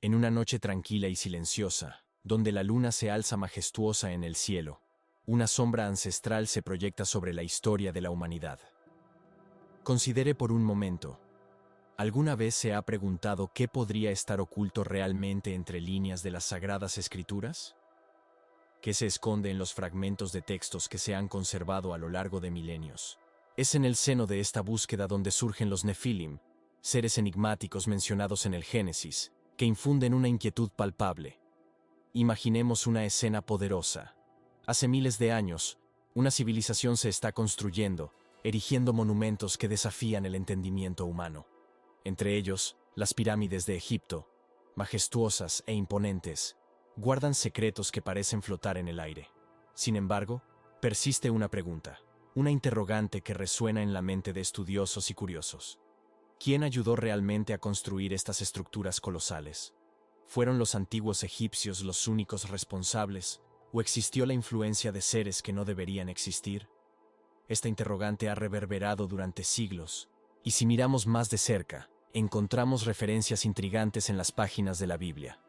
En una noche tranquila y silenciosa, donde la luna se alza majestuosa en el cielo, una sombra ancestral se proyecta sobre la historia de la humanidad. Considere por un momento, ¿alguna vez se ha preguntado qué podría estar oculto realmente entre líneas de las Sagradas Escrituras? ¿Qué se esconde en los fragmentos de textos que se han conservado a lo largo de milenios? Es en el seno de esta búsqueda donde surgen los Nefilim, seres enigmáticos mencionados en el Génesis, que infunden una inquietud palpable. Imaginemos una escena poderosa. Hace miles de años, una civilización se está construyendo, erigiendo monumentos que desafían el entendimiento humano. Entre ellos, las pirámides de Egipto, majestuosas e imponentes, guardan secretos que parecen flotar en el aire. Sin embargo, persiste una pregunta, una interrogante que resuena en la mente de estudiosos y curiosos. ¿Quién ayudó realmente a construir estas estructuras colosales? ¿Fueron los antiguos egipcios los únicos responsables, o existió la influencia de seres que no deberían existir? Esta interrogante ha reverberado durante siglos, y si miramos más de cerca, encontramos referencias intrigantes en las páginas de la Biblia.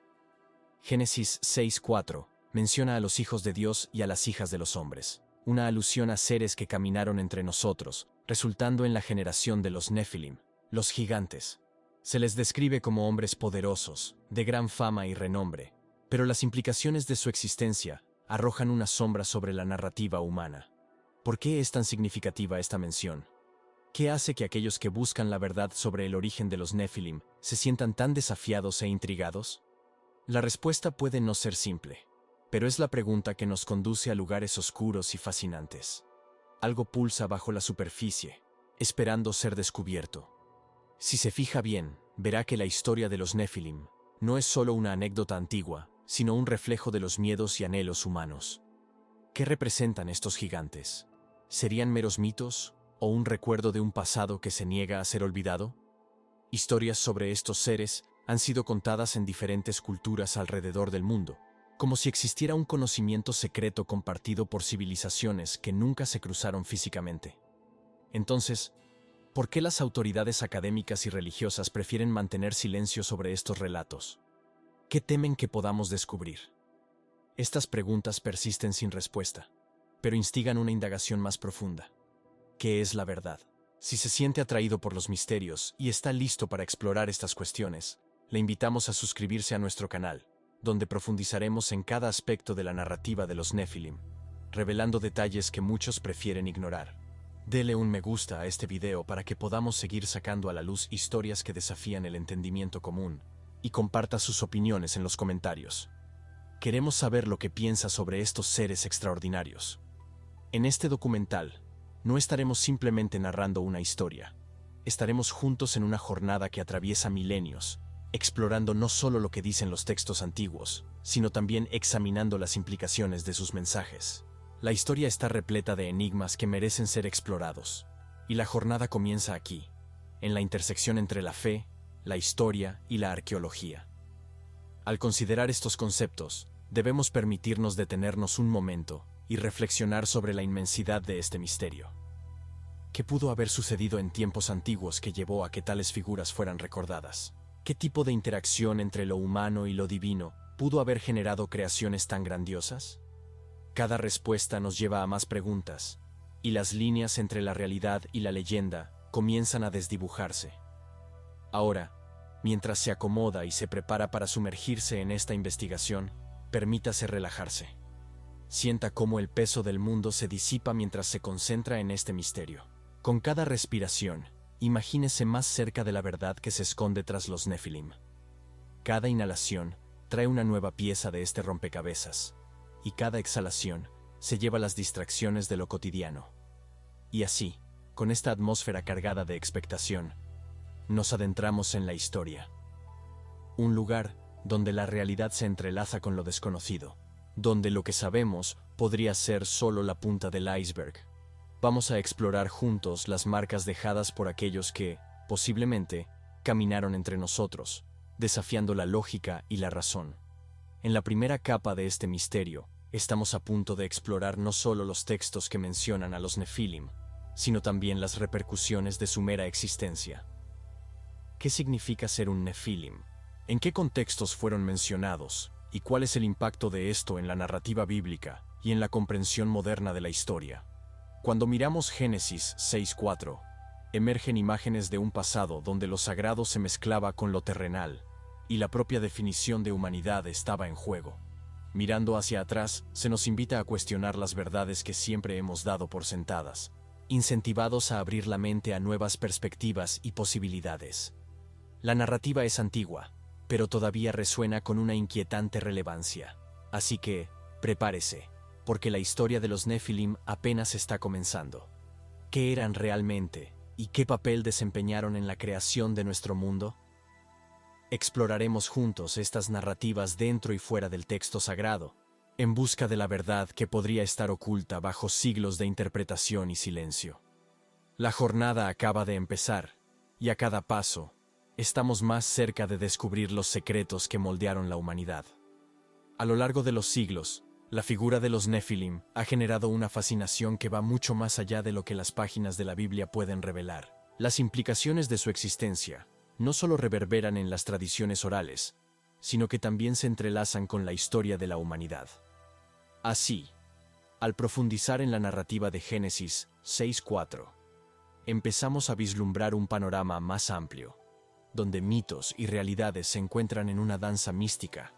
Génesis 6:4 menciona a los hijos de Dios y a las hijas de los hombres, una alusión a seres que caminaron entre nosotros, resultando en la generación de los Nefilim, los gigantes. Se les describe como hombres poderosos, de gran fama y renombre, pero las implicaciones de su existencia arrojan una sombra sobre la narrativa humana. ¿Por qué es tan significativa esta mención? ¿Qué hace que aquellos que buscan la verdad sobre el origen de los Nefilim se sientan tan desafiados e intrigados? La respuesta puede no ser simple, pero es la pregunta que nos conduce a lugares oscuros y fascinantes. Algo pulsa bajo la superficie, esperando ser descubierto. Si se fija bien, verá que la historia de los Nefilim no es solo una anécdota antigua, sino un reflejo de los miedos y anhelos humanos. ¿Qué representan estos gigantes? ¿Serían meros mitos o un recuerdo de un pasado que se niega a ser olvidado? Historias sobre estos seres han sido contadas en diferentes culturas alrededor del mundo, como si existiera un conocimiento secreto compartido por civilizaciones que nunca se cruzaron físicamente. Entonces, ¿por qué las autoridades académicas y religiosas prefieren mantener silencio sobre estos relatos? ¿Qué temen que podamos descubrir? Estas preguntas persisten sin respuesta, pero instigan una indagación más profunda. ¿Qué es la verdad? Si se siente atraído por los misterios y está listo para explorar estas cuestiones, le invitamos a suscribirse a nuestro canal, donde profundizaremos en cada aspecto de la narrativa de los Nefilim, revelando detalles que muchos prefieren ignorar. Dele un me gusta a este video para que podamos seguir sacando a la luz historias que desafían el entendimiento común, y comparta sus opiniones en los comentarios. Queremos saber lo que piensa sobre estos seres extraordinarios. En este documental, no estaremos simplemente narrando una historia. Estaremos juntos en una jornada que atraviesa milenios, explorando no solo lo que dicen los textos antiguos, sino también examinando las implicaciones de sus mensajes. La historia está repleta de enigmas que merecen ser explorados, y la jornada comienza aquí, en la intersección entre la fe, la historia y la arqueología. Al considerar estos conceptos, debemos permitirnos detenernos un momento y reflexionar sobre la inmensidad de este misterio. ¿Qué pudo haber sucedido en tiempos antiguos que llevó a que tales figuras fueran recordadas? ¿Qué tipo de interacción entre lo humano y lo divino pudo haber generado creaciones tan grandiosas? Cada respuesta nos lleva a más preguntas, y las líneas entre la realidad y la leyenda comienzan a desdibujarse. Ahora, mientras se acomoda y se prepara para sumergirse en esta investigación, permítase relajarse. Sienta cómo el peso del mundo se disipa mientras se concentra en este misterio. Con cada respiración, imagínese más cerca de la verdad que se esconde tras los Nefilim. Cada inhalación trae una nueva pieza de este rompecabezas, y cada exhalación se lleva las distracciones de lo cotidiano. Y así, con esta atmósfera cargada de expectación, nos adentramos en la historia. Un lugar donde la realidad se entrelaza con lo desconocido, donde lo que sabemos podría ser solo la punta del iceberg. Vamos a explorar juntos las marcas dejadas por aquellos que, posiblemente, caminaron entre nosotros, desafiando la lógica y la razón. En la primera capa de este misterio, estamos a punto de explorar no solo los textos que mencionan a los Nefilim, sino también las repercusiones de su mera existencia. ¿Qué significa ser un Nefilim? ¿En qué contextos fueron mencionados? ¿Y cuál es el impacto de esto en la narrativa bíblica y en la comprensión moderna de la historia? Cuando miramos Génesis 6:4, emergen imágenes de un pasado donde lo sagrado se mezclaba con lo terrenal, y la propia definición de humanidad estaba en juego. Mirando hacia atrás, se nos invita a cuestionar las verdades que siempre hemos dado por sentadas, incentivados a abrir la mente a nuevas perspectivas y posibilidades. La narrativa es antigua, pero todavía resuena con una inquietante relevancia. Así que, prepárese, porque la historia de los Nefilim apenas está comenzando. ¿Qué eran realmente y qué papel desempeñaron en la creación de nuestro mundo? Exploraremos juntos estas narrativas dentro y fuera del texto sagrado, en busca de la verdad que podría estar oculta bajo siglos de interpretación y silencio. La jornada acaba de empezar, y a cada paso, estamos más cerca de descubrir los secretos que moldearon la humanidad. A lo largo de los siglos, la figura de los Nefilim ha generado una fascinación que va mucho más allá de lo que las páginas de la Biblia pueden revelar. Las implicaciones de su existencia no solo reverberan en las tradiciones orales, sino que también se entrelazan con la historia de la humanidad. Así, al profundizar en la narrativa de Génesis 6:4, empezamos a vislumbrar un panorama más amplio, donde mitos y realidades se encuentran en una danza mística,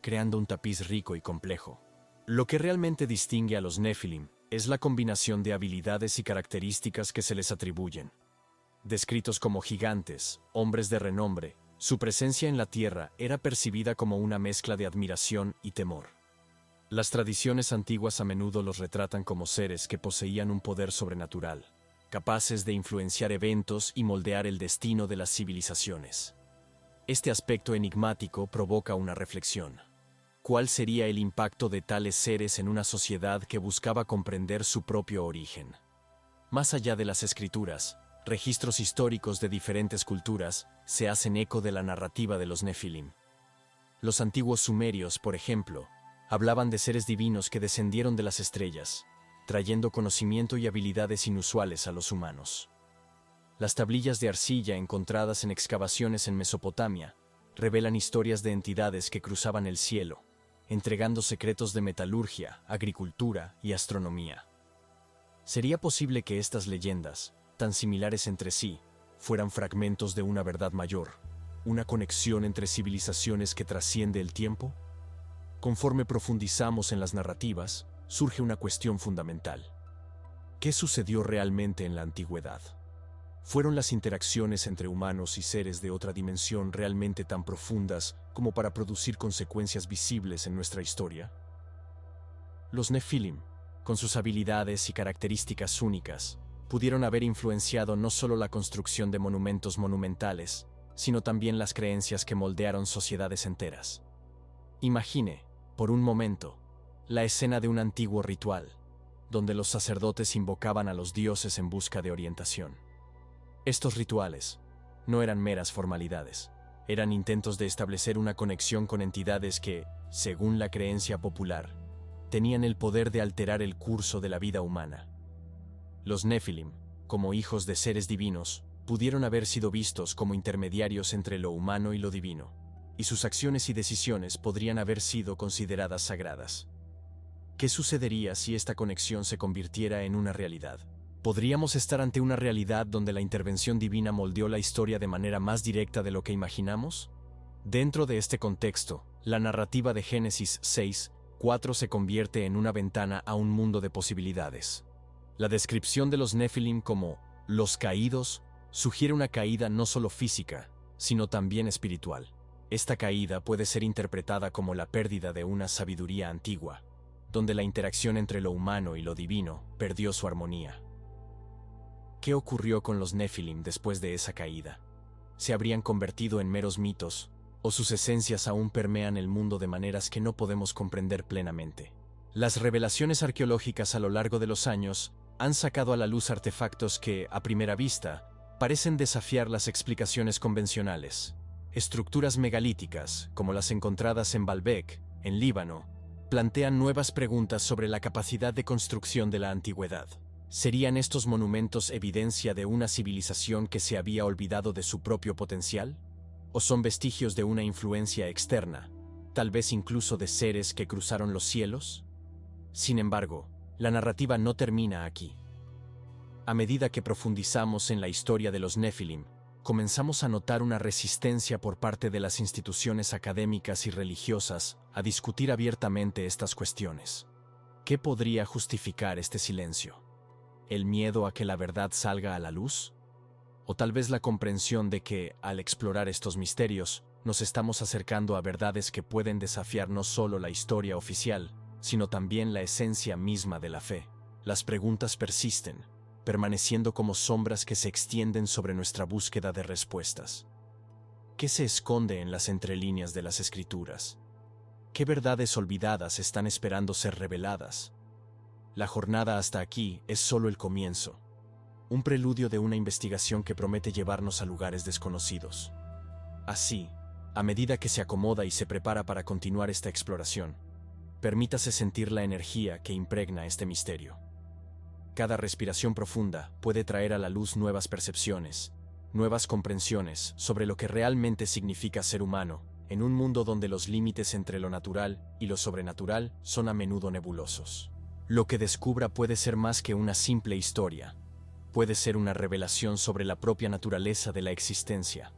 creando un tapiz rico y complejo. Lo que realmente distingue a los Nefilim es la combinación de habilidades y características que se les atribuyen. Descritos como gigantes, hombres de renombre, su presencia en la tierra era percibida como una mezcla de admiración y temor. Las tradiciones antiguas a menudo los retratan como seres que poseían un poder sobrenatural, capaces de influenciar eventos y moldear el destino de las civilizaciones. Este aspecto enigmático provoca una reflexión. ¿Cuál sería el impacto de tales seres en una sociedad que buscaba comprender su propio origen? Más allá de las escrituras, registros históricos de diferentes culturas se hacen eco de la narrativa de los Nefilim. Los antiguos sumerios, por ejemplo, hablaban de seres divinos que descendieron de las estrellas, trayendo conocimiento y habilidades inusuales a los humanos. Las tablillas de arcilla encontradas en excavaciones en Mesopotamia revelan historias de entidades que cruzaban el cielo, entregando secretos de metalurgia, agricultura y astronomía. ¿Sería posible que estas leyendas, tan similares entre sí, fueran fragmentos de una verdad mayor, una conexión entre civilizaciones que trasciende el tiempo? Conforme profundizamos en las narrativas, surge una cuestión fundamental. ¿Qué sucedió realmente en la antigüedad? ¿Fueron las interacciones entre humanos y seres de otra dimensión realmente tan profundas como para producir consecuencias visibles en nuestra historia? Los Nefilim, con sus habilidades y características únicas, pudieron haber influenciado no solo la construcción de monumentos monumentales, sino también las creencias que moldearon sociedades enteras. Imagine, por un momento, la escena de un antiguo ritual, donde los sacerdotes invocaban a los dioses en busca de orientación. Estos rituales no eran meras formalidades, eran intentos de establecer una conexión con entidades que, según la creencia popular, tenían el poder de alterar el curso de la vida humana. Los Nefilim, como hijos de seres divinos, pudieron haber sido vistos como intermediarios entre lo humano y lo divino, y sus acciones y decisiones podrían haber sido consideradas sagradas. ¿Qué sucedería si esta conexión se convirtiera en una realidad? ¿Podríamos estar ante una realidad donde la intervención divina moldeó la historia de manera más directa de lo que imaginamos? Dentro de este contexto, la narrativa de Génesis 6:4 se convierte en una ventana a un mundo de posibilidades. La descripción de los Nefilim como los caídos sugiere una caída no solo física, sino también espiritual. Esta caída puede ser interpretada como la pérdida de una sabiduría antigua, donde la interacción entre lo humano y lo divino perdió su armonía. ¿Qué ocurrió con los Nefilim después de esa caída? ¿Se habrían convertido en meros mitos, o sus esencias aún permean el mundo de maneras que no podemos comprender plenamente? Las revelaciones arqueológicas a lo largo de los años han sacado a la luz artefactos que, a primera vista, parecen desafiar las explicaciones convencionales. Estructuras megalíticas, como las encontradas en Baalbek, en Líbano, plantean nuevas preguntas sobre la capacidad de construcción de la antigüedad. ¿Serían estos monumentos evidencia de una civilización que se había olvidado de su propio potencial? ¿O son vestigios de una influencia externa, tal vez incluso de seres que cruzaron los cielos? Sin embargo, la narrativa no termina aquí. A medida que profundizamos en la historia de los Nefilim, comenzamos a notar una resistencia por parte de las instituciones académicas y religiosas a discutir abiertamente estas cuestiones. ¿Qué podría justificar este silencio? ¿El miedo a que la verdad salga a la luz? ¿O tal vez la comprensión de que, al explorar estos misterios, nos estamos acercando a verdades que pueden desafiar no solo la historia oficial, sino también la esencia misma de la fe? Las preguntas persisten, permaneciendo como sombras que se extienden sobre nuestra búsqueda de respuestas. ¿Qué se esconde en las entrelíneas de las Escrituras? ¿Qué verdades olvidadas están esperando ser reveladas? La jornada hasta aquí es solo el comienzo, un preludio de una investigación que promete llevarnos a lugares desconocidos. Así, a medida que se acomoda y se prepara para continuar esta exploración, permítase sentir la energía que impregna este misterio. Cada respiración profunda puede traer a la luz nuevas percepciones, nuevas comprensiones sobre lo que realmente significa ser humano, en un mundo donde los límites entre lo natural y lo sobrenatural son a menudo nebulosos. Lo que descubra puede ser más que una simple historia, puede ser una revelación sobre la propia naturaleza de la existencia.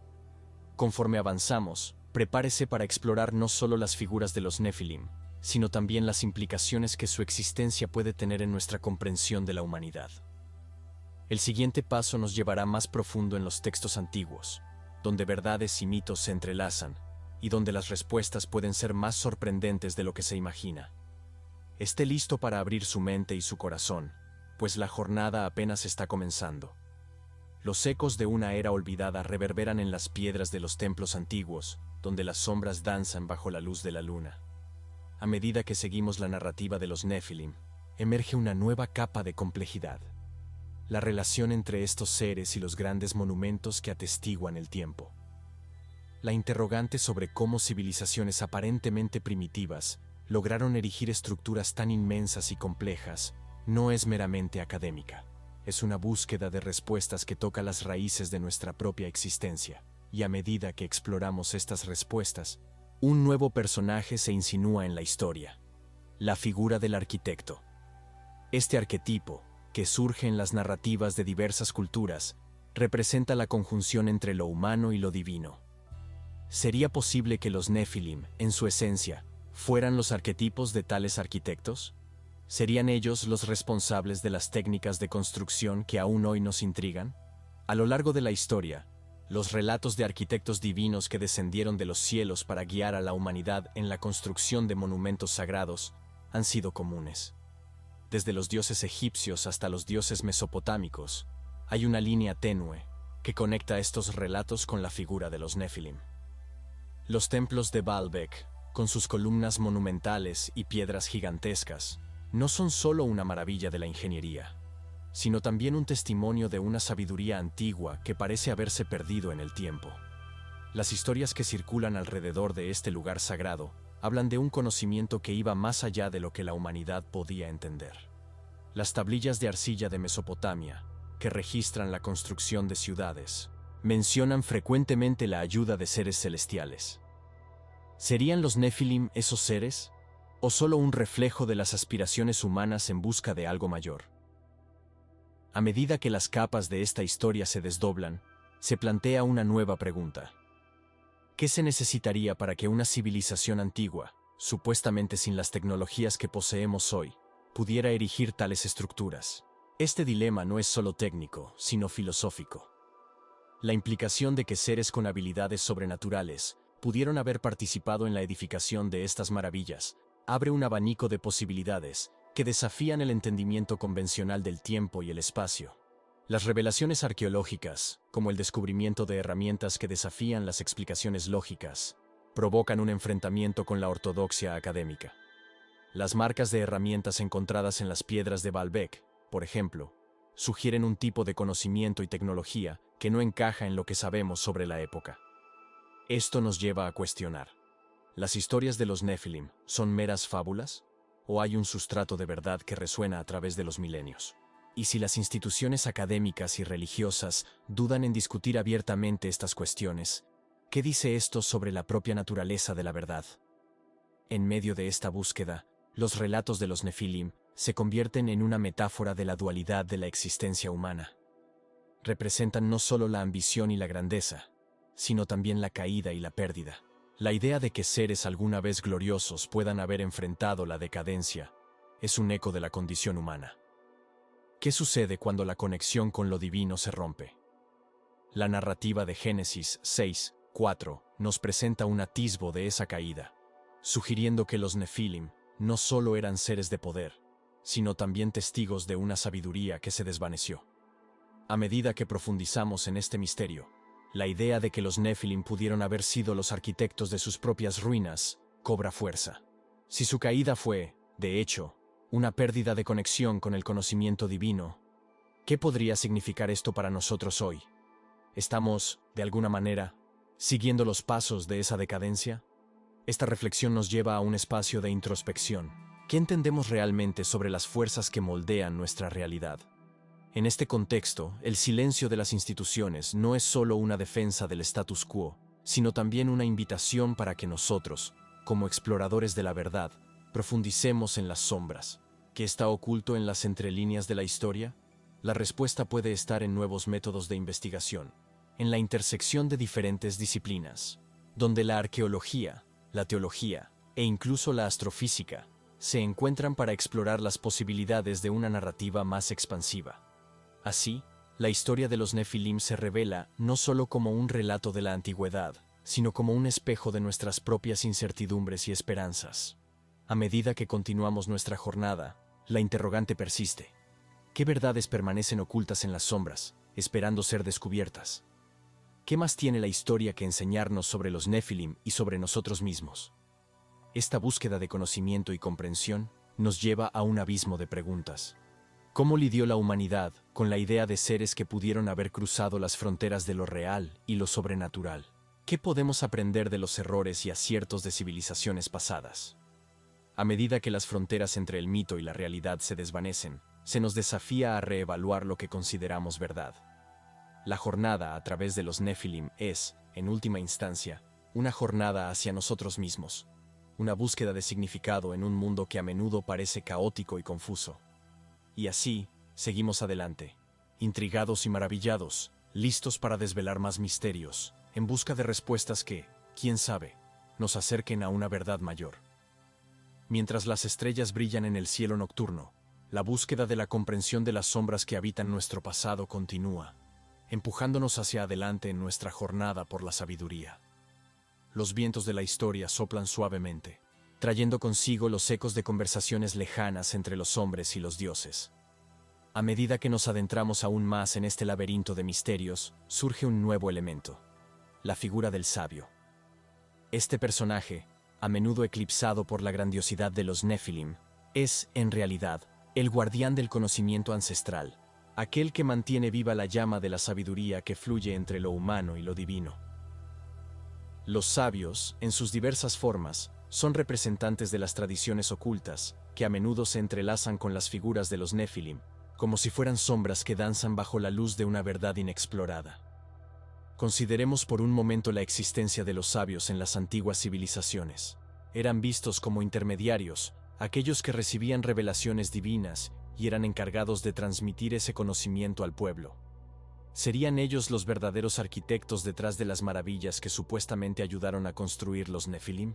Conforme avanzamos, prepárese para explorar no solo las figuras de los Nefilim, sino también las implicaciones que su existencia puede tener en nuestra comprensión de la humanidad. El siguiente paso nos llevará más profundo en los textos antiguos, donde verdades y mitos se entrelazan, y donde las respuestas pueden ser más sorprendentes de lo que se imagina. Esté listo para abrir su mente y su corazón, pues la jornada apenas está comenzando. Los ecos de una era olvidada reverberan en las piedras de los templos antiguos, donde las sombras danzan bajo la luz de la luna. A medida que seguimos la narrativa de los Nefilim, emerge una nueva capa de complejidad. La relación entre estos seres y los grandes monumentos que atestiguan el tiempo. La interrogante sobre cómo civilizaciones aparentemente primitivas lograron erigir estructuras tan inmensas y complejas no es meramente académica. Es una búsqueda de respuestas que toca las raíces de nuestra propia existencia, y a medida que exploramos estas respuestas, un nuevo personaje se insinúa en la historia: la figura del arquitecto. Este arquetipo, que surge en las narrativas de diversas culturas, representa la conjunción entre lo humano y lo divino. ¿Sería posible que los Nefilim, en su esencia, fueran los arquetipos de tales arquitectos? ¿Serían ellos los responsables de las técnicas de construcción que aún hoy nos intrigan? A lo largo de la historia, los relatos de arquitectos divinos que descendieron de los cielos para guiar a la humanidad en la construcción de monumentos sagrados han sido comunes. Desde los dioses egipcios hasta los dioses mesopotámicos, hay una línea tenue que conecta estos relatos con la figura de los Nefilim. Los templos de Baalbek, con sus columnas monumentales y piedras gigantescas, no son solo una maravilla de la ingeniería, sino también un testimonio de una sabiduría antigua que parece haberse perdido en el tiempo. Las historias que circulan alrededor de este lugar sagrado hablan de un conocimiento que iba más allá de lo que la humanidad podía entender. Las tablillas de arcilla de Mesopotamia, que registran la construcción de ciudades, mencionan frecuentemente la ayuda de seres celestiales. ¿Serían los Nefilim esos seres? ¿O solo un reflejo de las aspiraciones humanas en busca de algo mayor? A medida que las capas de esta historia se desdoblan, se plantea una nueva pregunta. ¿Qué se necesitaría para que una civilización antigua, supuestamente sin las tecnologías que poseemos hoy, pudiera erigir tales estructuras? Este dilema no es solo técnico, sino filosófico. La implicación de que seres con habilidades sobrenaturales pudieron haber participado en la edificación de estas maravillas abre un abanico de posibilidades que desafían el entendimiento convencional del tiempo y el espacio. Las revelaciones arqueológicas, como el descubrimiento de herramientas que desafían las explicaciones lógicas, provocan un enfrentamiento con la ortodoxia académica. Las marcas de herramientas encontradas en las piedras de Baalbek, por ejemplo, sugieren un tipo de conocimiento y tecnología que no encaja en lo que sabemos sobre la época. Esto nos lleva a cuestionar: ¿las historias de los Nefilim son meras fábulas? ¿O hay un sustrato de verdad que resuena a través de los milenios? Y si las instituciones académicas y religiosas dudan en discutir abiertamente estas cuestiones, ¿Qué dice esto sobre la propia naturaleza de la verdad? En medio de esta búsqueda, los relatos de los Nefilim se convierten en una metáfora de la dualidad de la existencia humana. Representan no solo la ambición y la grandeza, sino también la caída y la pérdida. La idea de que seres alguna vez gloriosos puedan haber enfrentado la decadencia es un eco de la condición humana. ¿Qué sucede cuando la conexión con lo divino se rompe? La narrativa de Génesis 6:4 nos presenta un atisbo de esa caída, sugiriendo que los Nefilim no solo eran seres de poder, sino también testigos de una sabiduría que se desvaneció. A medida que profundizamos en este misterio, la idea de que los Nefilim pudieron haber sido los arquitectos de sus propias ruinas cobra fuerza. Si su caída fue, de hecho, una pérdida de conexión con el conocimiento divino, ¿qué podría significar esto para nosotros hoy? ¿Estamos, de alguna manera, siguiendo los pasos de esa decadencia? Esta reflexión nos lleva a un espacio de introspección. ¿Qué entendemos realmente sobre las fuerzas que moldean nuestra realidad? En este contexto, el silencio de las instituciones no es solo una defensa del status quo, sino también una invitación para que nosotros, como exploradores de la verdad, profundicemos en las sombras. ¿Qué está oculto en las entrelíneas de la historia? La respuesta puede estar en nuevos métodos de investigación, en la intersección de diferentes disciplinas, donde la arqueología, la teología e incluso la astrofísica se encuentran para explorar las posibilidades de una narrativa más expansiva. Así, la historia de los Nefilim se revela no solo como un relato de la antigüedad, sino como un espejo de nuestras propias incertidumbres y esperanzas. A medida que continuamos nuestra jornada, la interrogante persiste. ¿Qué verdades permanecen ocultas en las sombras, esperando ser descubiertas? ¿Qué más tiene la historia que enseñarnos sobre los Nefilim y sobre nosotros mismos? Esta búsqueda de conocimiento y comprensión nos lleva a un abismo de preguntas. ¿Cómo lidió la humanidad con la idea de seres que pudieron haber cruzado las fronteras de lo real y lo sobrenatural? ¿Qué podemos aprender de los errores y aciertos de civilizaciones pasadas? A medida que las fronteras entre el mito y la realidad se desvanecen, se nos desafía a reevaluar lo que consideramos verdad. La jornada a través de los Nefilim es, en última instancia, una jornada hacia nosotros mismos, una búsqueda de significado en un mundo que a menudo parece caótico y confuso. Y así, seguimos adelante, intrigados y maravillados, listos para desvelar más misterios, en busca de respuestas que, quién sabe, nos acerquen a una verdad mayor. Mientras las estrellas brillan en el cielo nocturno, la búsqueda de la comprensión de las sombras que habitan nuestro pasado continúa, empujándonos hacia adelante en nuestra jornada por la sabiduría. Los vientos de la historia soplan suavemente, trayendo consigo los ecos de conversaciones lejanas entre los hombres y los dioses. A medida que nos adentramos aún más en este laberinto de misterios, surge un nuevo elemento: la figura del sabio. Este personaje, a menudo eclipsado por la grandiosidad de los Nefilim, es, en realidad, el guardián del conocimiento ancestral, aquel que mantiene viva la llama de la sabiduría que fluye entre lo humano y lo divino. Los sabios, en sus diversas formas, son representantes de las tradiciones ocultas, que a menudo se entrelazan con las figuras de los Nefilim, como si fueran sombras que danzan bajo la luz de una verdad inexplorada. Consideremos por un momento la existencia de los sabios en las antiguas civilizaciones. Eran vistos como intermediarios, aquellos que recibían revelaciones divinas y eran encargados de transmitir ese conocimiento al pueblo. ¿Serían ellos los verdaderos arquitectos detrás de las maravillas que supuestamente ayudaron a construir los Nefilim?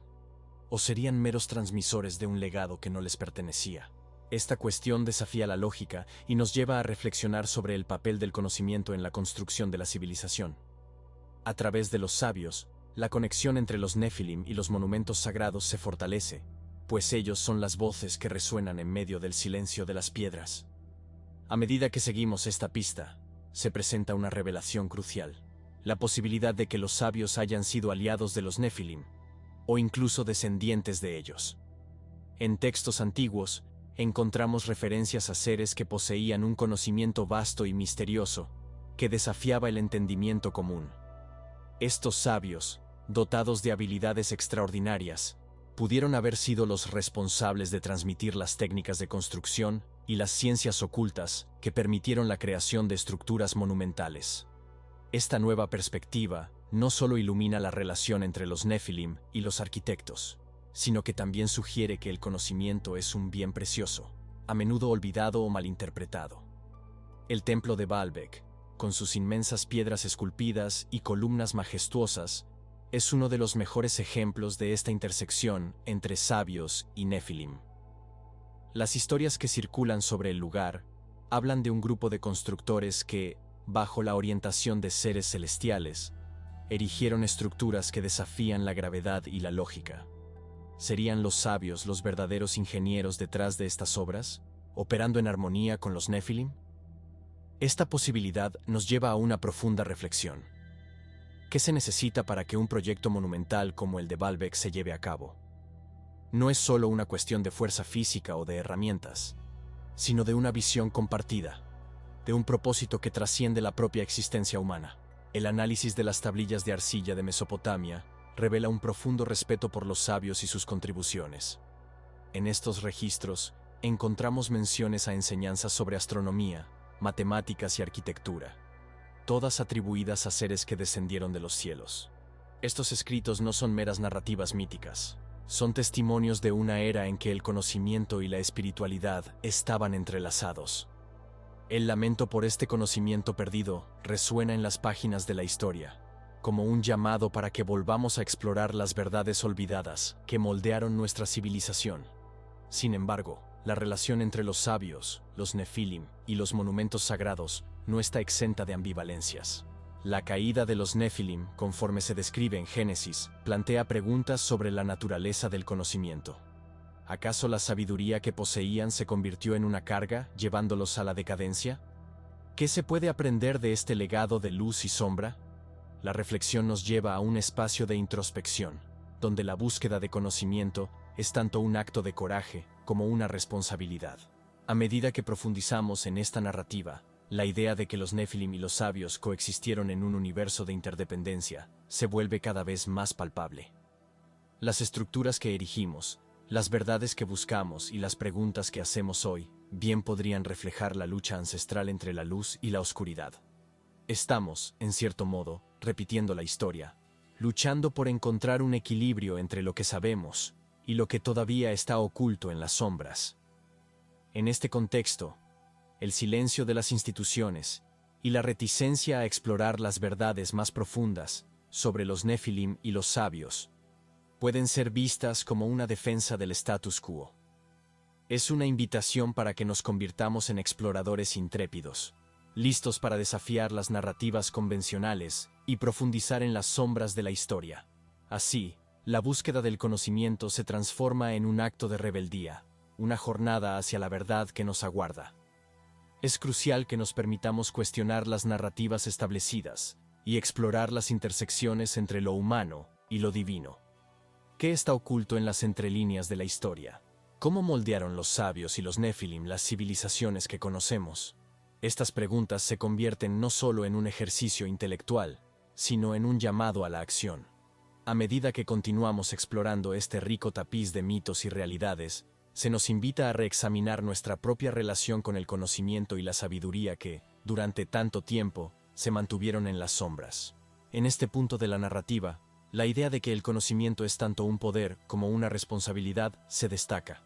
¿O serían meros transmisores de un legado que no les pertenecía? Esta cuestión desafía la lógica y nos lleva a reflexionar sobre el papel del conocimiento en la construcción de la civilización. A través de los sabios, la conexión entre los Nefilim y los monumentos sagrados se fortalece, pues ellos son las voces que resuenan en medio del silencio de las piedras. A medida que seguimos esta pista, se presenta una revelación crucial: la posibilidad de que los sabios hayan sido aliados de los Nefilim, o incluso descendientes de ellos. En textos antiguos, encontramos referencias a seres que poseían un conocimiento vasto y misterioso, que desafiaba el entendimiento común. Estos sabios, dotados de habilidades extraordinarias, pudieron haber sido los responsables de transmitir las técnicas de construcción y las ciencias ocultas que permitieron la creación de estructuras monumentales. Esta nueva perspectiva no solo ilumina la relación entre los Nefilim y los arquitectos, sino que también sugiere que el conocimiento es un bien precioso, a menudo olvidado o malinterpretado. El templo de Baalbek, con sus inmensas piedras esculpidas y columnas majestuosas, es uno de los mejores ejemplos de esta intersección entre sabios y Nefilim. Las historias que circulan sobre el lugar hablan de un grupo de constructores que, bajo la orientación de seres celestiales, erigieron estructuras que desafían la gravedad y la lógica. ¿Serían los sabios los verdaderos ingenieros detrás de estas obras, operando en armonía con los Nefilim? Esta posibilidad nos lleva a una profunda reflexión. ¿Qué se necesita para que un proyecto monumental como el de Baalbek se lleve a cabo? No es solo una cuestión de fuerza física o de herramientas, sino de una visión compartida, de un propósito que trasciende la propia existencia humana. El análisis de las tablillas de arcilla de Mesopotamia revela un profundo respeto por los sabios y sus contribuciones. En estos registros encontramos menciones a enseñanzas sobre astronomía, matemáticas y arquitectura, todas atribuidas a seres que descendieron de los cielos. Estos escritos no son meras narrativas míticas, son testimonios de una era en que el conocimiento y la espiritualidad estaban entrelazados. El lamento por este conocimiento perdido resuena en las páginas de la historia, como un llamado para que volvamos a explorar las verdades olvidadas que moldearon nuestra civilización. Sin embargo, la relación entre los sabios, los Nefilim y los monumentos sagrados no está exenta de ambivalencias. La caída de los Nefilim, conforme se describe en Génesis, plantea preguntas sobre la naturaleza del conocimiento. ¿Acaso la sabiduría que poseían se convirtió en una carga, llevándolos a la decadencia? ¿Qué se puede aprender de este legado de luz y sombra? La reflexión nos lleva a un espacio de introspección, donde la búsqueda de conocimiento es tanto un acto de coraje como una responsabilidad. A medida que profundizamos en esta narrativa, la idea de que los Nefilim y los sabios coexistieron en un universo de interdependencia se vuelve cada vez más palpable. Las estructuras que erigimos, las verdades que buscamos y las preguntas que hacemos hoy bien podrían reflejar la lucha ancestral entre la luz y la oscuridad. Estamos, en cierto modo, repitiendo la historia, luchando por encontrar un equilibrio entre lo que sabemos y lo que todavía está oculto en las sombras. En este contexto, el silencio de las instituciones y la reticencia a explorar las verdades más profundas sobre los Nefilim y los sabios pueden ser vistas como una defensa del status quo. Es una invitación para que nos convirtamos en exploradores intrépidos, listos para desafiar las narrativas convencionales y profundizar en las sombras de la historia. Así, la búsqueda del conocimiento se transforma en un acto de rebeldía, una jornada hacia la verdad que nos aguarda. Es crucial que nos permitamos cuestionar las narrativas establecidas y explorar las intersecciones entre lo humano y lo divino. ¿Qué está oculto en las entrelíneas de la historia? ¿Cómo moldearon los sabios y los Nefilim las civilizaciones que conocemos? Estas preguntas se convierten no solo en un ejercicio intelectual, sino en un llamado a la acción. A medida que continuamos explorando este rico tapiz de mitos y realidades, se nos invita a reexaminar nuestra propia relación con el conocimiento y la sabiduría que, durante tanto tiempo, se mantuvieron en las sombras. En este punto de la narrativa, la idea de que el conocimiento es tanto un poder como una responsabilidad se destaca.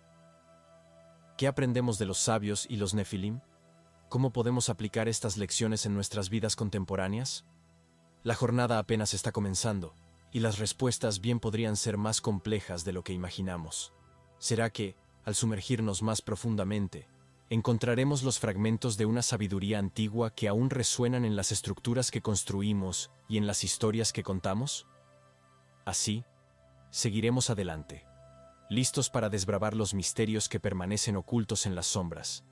¿Qué aprendemos de los sabios y los Nefilim? ¿Cómo podemos aplicar estas lecciones en nuestras vidas contemporáneas? La jornada apenas está comenzando, y las respuestas bien podrían ser más complejas de lo que imaginamos. ¿Será que, al sumergirnos más profundamente, encontraremos los fragmentos de una sabiduría antigua que aún resuenan en las estructuras que construimos y en las historias que contamos? Así, seguiremos adelante, listos para desbravar los misterios que permanecen ocultos en las sombras,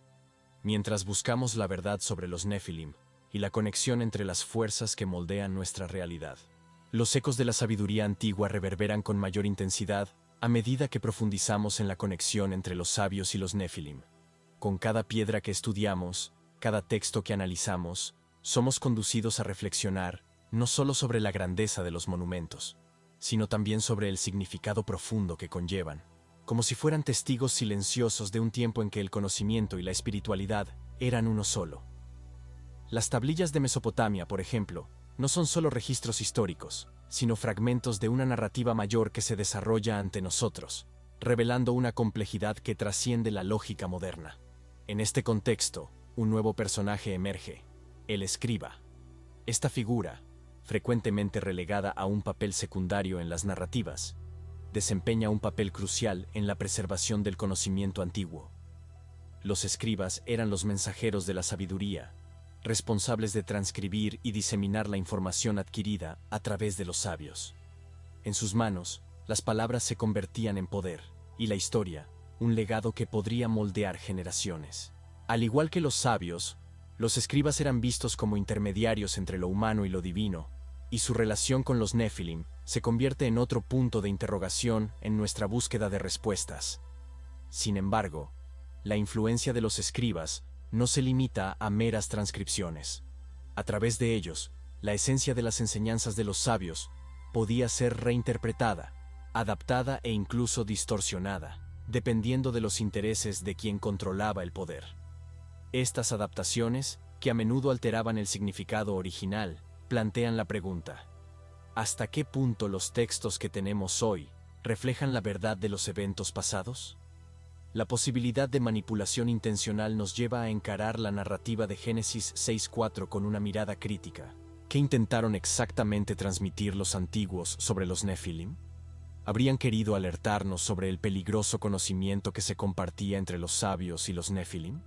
mientras buscamos la verdad sobre los Nefilim y la conexión entre las fuerzas que moldean nuestra realidad. Los ecos de la sabiduría antigua reverberan con mayor intensidad a medida que profundizamos en la conexión entre los sabios y los Nefilim. Con cada piedra que estudiamos, cada texto que analizamos, somos conducidos a reflexionar no solo sobre la grandeza de los monumentos, sino también sobre el significado profundo que conllevan, como si fueran testigos silenciosos de un tiempo en que el conocimiento y la espiritualidad eran uno solo. Las tablillas de Mesopotamia, por ejemplo, no son solo registros históricos, sino fragmentos de una narrativa mayor que se desarrolla ante nosotros, revelando una complejidad que trasciende la lógica moderna. En este contexto, un nuevo personaje emerge, el escriba. Esta figura, frecuentemente relegada a un papel secundario en las narrativas, desempeña un papel crucial en la preservación del conocimiento antiguo. Los escribas eran los mensajeros de la sabiduría, responsables de transcribir y diseminar la información adquirida a través de los sabios. En sus manos, las palabras se convertían en poder, y la historia, un legado que podría moldear generaciones. Al igual que los sabios, los escribas eran vistos como intermediarios entre lo humano y lo divino, y su relación con los Nefilim se convierte en otro punto de interrogación en nuestra búsqueda de respuestas. Sin embargo, la influencia de los escribas no se limita a meras transcripciones. A través de ellos, la esencia de las enseñanzas de los sabios podía ser reinterpretada, adaptada e incluso distorsionada, dependiendo de los intereses de quien controlaba el poder. Estas adaptaciones, que a menudo alteraban el significado original, plantean la pregunta: ¿hasta qué punto los textos que tenemos hoy reflejan la verdad de los eventos pasados? La posibilidad de manipulación intencional nos lleva a encarar la narrativa de Génesis 6:4 con una mirada crítica. ¿Qué intentaron exactamente transmitir los antiguos sobre los Nefilim? ¿Habrían querido alertarnos sobre el peligroso conocimiento que se compartía entre los sabios y los Nefilim?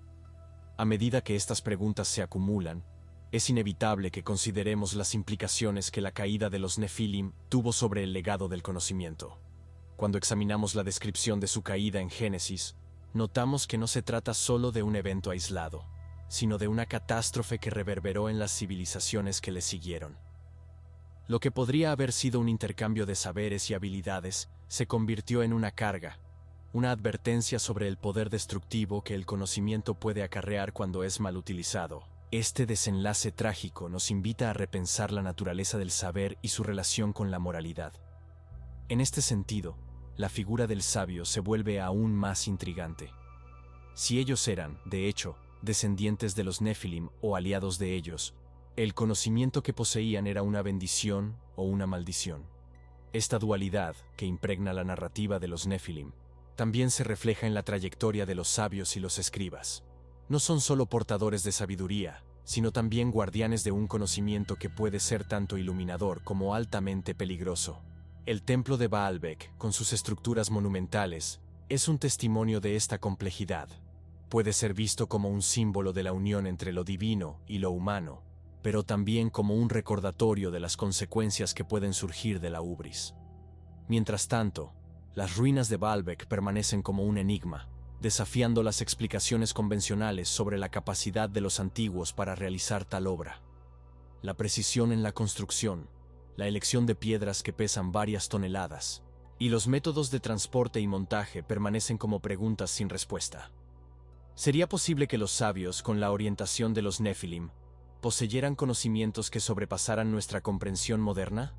A medida que estas preguntas se acumulan, es inevitable que consideremos las implicaciones que la caída de los Nefilim tuvo sobre el legado del conocimiento. Cuando examinamos la descripción de su caída en Génesis, notamos que no se trata solo de un evento aislado, sino de una catástrofe que reverberó en las civilizaciones que le siguieron. Lo que podría haber sido un intercambio de saberes y habilidades se convirtió en una carga, una advertencia sobre el poder destructivo que el conocimiento puede acarrear cuando es mal utilizado. Este desenlace trágico nos invita a repensar la naturaleza del saber y su relación con la moralidad. En este sentido, la figura del sabio se vuelve aún más intrigante. Si ellos eran, de hecho, descendientes de los Nefilim o aliados de ellos, el conocimiento que poseían era una bendición o una maldición. Esta dualidad, que impregna la narrativa de los Nefilim, también se refleja en la trayectoria de los sabios y los escribas. No son solo portadores de sabiduría, sino también guardianes de un conocimiento que puede ser tanto iluminador como altamente peligroso. El templo de Baalbek, con sus estructuras monumentales, es un testimonio de esta complejidad. Puede ser visto como un símbolo de la unión entre lo divino y lo humano, pero también como un recordatorio de las consecuencias que pueden surgir de la hubris. Mientras tanto, las ruinas de Baalbek permanecen como un enigma, desafiando las explicaciones convencionales sobre la capacidad de los antiguos para realizar tal obra. La precisión en la construcción, la elección de piedras que pesan varias toneladas, y los métodos de transporte y montaje permanecen como preguntas sin respuesta. ¿Sería posible que los sabios, con la orientación de los Nefilim, poseyeran conocimientos que sobrepasaran nuestra comprensión moderna?